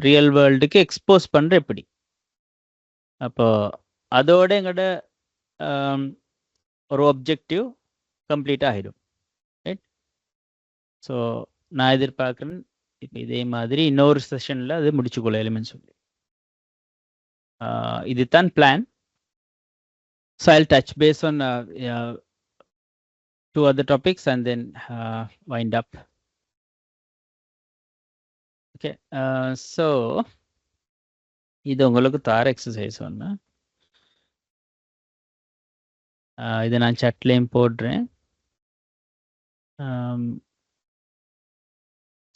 ரியல் வேர்ல்டுக்கு எக்ஸ்போஸ் பண்ணுற எப்படி. அப்போ அதோட எங்களோட ஒரு ஒப்ஜெக்டிவ் கம்ப்ளீட் ஆகிடும். ரைட், ஸோ நான் எதிர்பார்க்குறேன் இப்போ இதே மாதிரி இன்னொரு செஷனில் அது முடிச்சுக்கொள்ளலும்னு சொல்லி. இதுதான் plan. So I'll touch base on 2 other topics and then wind up. Okay, so இது உங்களுக்கு தார எக்ஸசைஸ் ஒன்று. இதை நான் சட்லேயும் போடுறேன்.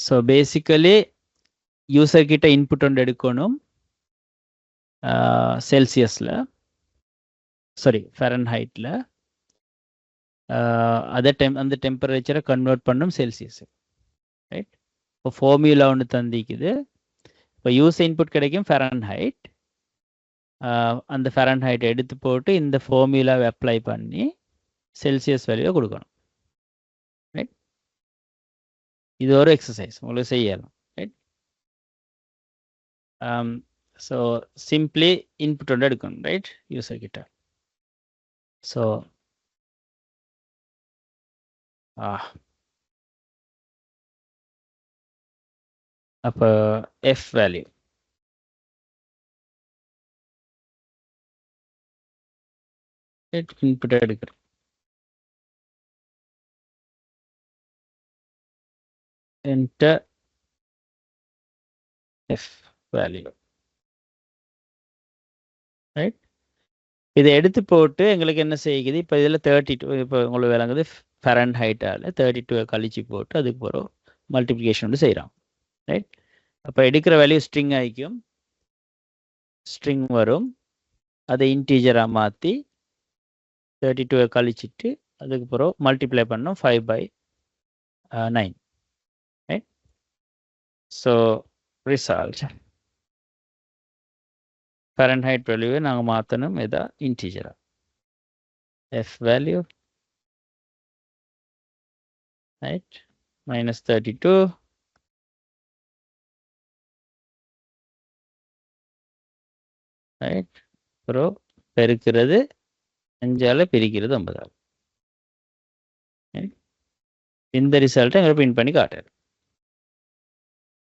ஸோ பேசிக்கலி யூசர் கிட்ட இன்புட் ஒன்று எடுக்கணும் செல்சியஸில், சாரி ஃபெரன்ஹைட்டில். அந்த டெம்பரேச்சரை கன்வெர்ட் பண்ணும் செல்சியஸ். ரைட், இப்போ ஃபார்முலா ஒன்று தந்திக்குது. இப்போ யூசர் இன்புட் கிடைக்கும் ஃபெரன்ஹைட். அந்த ஃபெரன்ஹைட்டை எடுத்து போட்டு இந்த ஃபார்முலாவை அப்ளை பண்ணி செல்சியஸ் வேல்யூவை கொடுக்கணும். ரைட், இது ஒரு எக்ஸசைஸ் உங்களுக்கு செய்யலாம். ரைட், ஸோ சிம்பிளி இன்புட் ஒன்று எடுக்கணும். ரைட், யூசர் கிட்ட. ஸோ அப்போ எஃப் வேல்யூ இன்புட் எடுக்கிறேன். Enter F value. ரைட், இதை எடுத்து போட்டு எங்களுக்கு என்ன செய்யுது, இப்போ இதில் 32, இப்போ உங்களுக்கு விளங்குது ஃபெரன்ஹைட்டால் 32 கழிச்சு போட்டு அதுக்கு பிறகு மல்டிப்ளிகேஷன் வந்து செய்கிறோம். ரைட், அப்போ எடுக்கிற வேல்யூ ஸ்ட்ரிங் ஆகிக்கும். ஸ்ட்ரிங் வரும், அதை இன்டீஜராக மாற்றி 32 கழிச்சிட்டு அதுக்கு பிறகு மல்டிப்ளை பண்ணோம் 5/9. ரைட், ஸோ ரிசல்ட் ஃபெரன்ஹைட் வேல்யூவை நாங்கள் மாற்றணும் எதா இன்டீஜராக. எஃப் வேல்யூ ரைட் -32 ரைட், அப்புறம் பெருக்கிறது 5ஆல் பிரிக்கிறது 9. இந்த ரிசல்ட்டை எங்களை பிரிண்ட் பண்ணி காட்டுறது.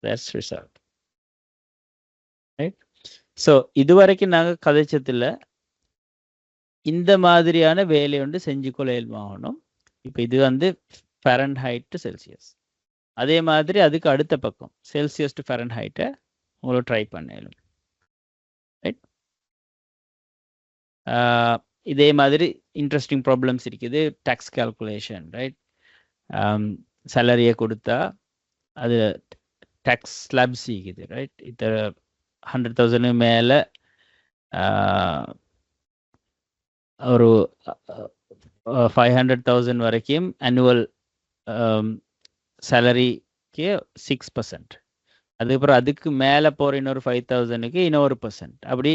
That's result. ரைட், ஸோ இதுவரைக்கும் நாங்கள் கதைச்சத்தில் இந்த மாதிரியான வேலை ஒன்று செஞ்சு கொள்ளையில்மாகணும். இப்போ இது வந்து ஃபெரன்ஹைட் டு செல்சியஸ். அதே மாதிரி அதுக்கு அடுத்த பக்கம் செல்சியஸ் டு ஃபெரன்ஹைட்டை உங்களுக்கு ட்ரை பண்ணலும். ரைட், இதே மாதிரி இன்ட்ரெஸ்டிங் ப்ராப்ளம்ஸ் இருக்குது. Tax calculation. ரைட், சேலரியை கொடுத்தா அது டேக்ஸ் ஸ்லாப்ஸ் இருக்குது ரைட். இது 100,000 மேலே ஒரு 500,000 வரைக்கும் annual சேலரிக்கு 6%. அதுக்கப்புறம் அதுக்கு மேலே போகிற இன்னொரு 5,000க்கு இன்னொரு %. அப்படி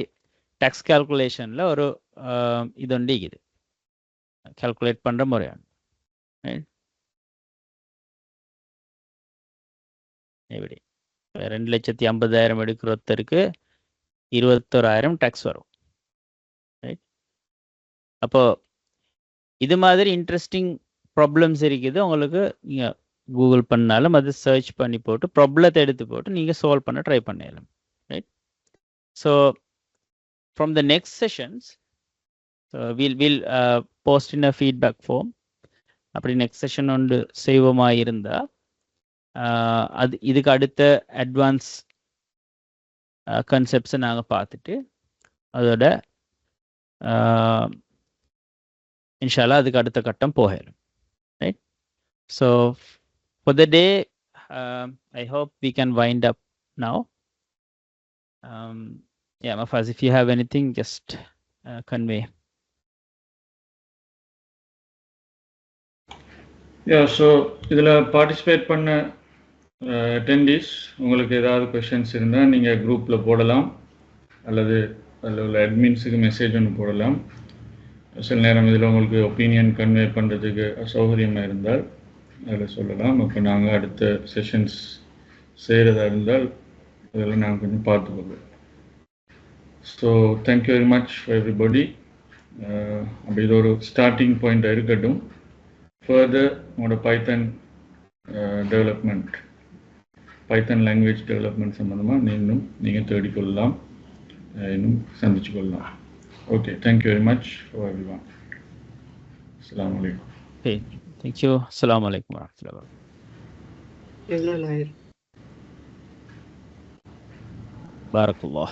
டேக்ஸ் கால்குலேஷனில் ஒரு இது ஒன்று இருக்குது, கால்குலேட் பண்ணுற முறையான ரைட். எப்படி 2,50,000 எடுக்கிற ஒருத்தருக்கு 21,000 டேக்ஸ் வரும் ரைட். அப்போ இது மாதிரி இன்ட்ரெஸ்டிங் ப்ராப்ளம்ஸ் இருக்குது உங்களுக்கு. நீங்கள் கூகுள் பண்ணாலும் அது சர்ச் பண்ணி போட்டு ப்ராப்ளத்தை எடுத்து போட்டு நீங்கள் சால்வ் பண்ண ட்ரை பண்ணலாம் right. So from the next sessions will post in a feedback form. அப்படி நெக்ஸ்ட் செஷன் ஒன்று செய்வோமாக இருந்தால் அது இதுக்கு அடுத்த அட்வான்ஸ் கன்செப்ட்ஸை நாங்கள் பார்த்துட்டு அதோட இன்ஷால்லா அதுக்கு அடுத்த கட்டம் போகலாம் right. So for the day, I hope we can wind up now. Yeah, Mafaz, if you have anything, just convey. Yeah, so இதில் பார்ட்டிசிபேட் பண்ண அட்டெண்டீஸ் உங்களுக்கு ஏதாவது கொஷின்ஸ் இருந்தால் நீங்கள் குரூப்பில் போடலாம், அல்லது அதில் உள்ள அட்மின்ஸுக்கு மெசேஜ் ஒன்று போடலாம். சில நேரம் இதில் உங்களுக்கு ஒப்பீனியன் கன்வே பண்ணுறதுக்கு அசௌகரியமாக இருந்தால் அதில் சொல்லலாம். அப்போ நாங்கள் அடுத்த செஷன்ஸ் செய்கிறதா இருந்தால் அதெல்லாம் நாங்கள் கொஞ்சம் பார்த்துக்கொள்வோம். So thank you very much for everybody. அப்படி இது ஒரு ஸ்டார்டிங் பாயிண்ட்டாக இருக்கட்டும். ஃபர்தர் உங்களோட Python development, Python language development சம்மந்தமாக நீங்கள் தேடிக்கொள்ளலாம், இன்னும் சந்திச்சு கொள்ளலாம். Okay, thank you very much for everyone. அஸ்ஸலாமு அலைக்கும். Okay, thank you. Assalamu alaikum warahmatullahi wabarakatuh. Barakallah.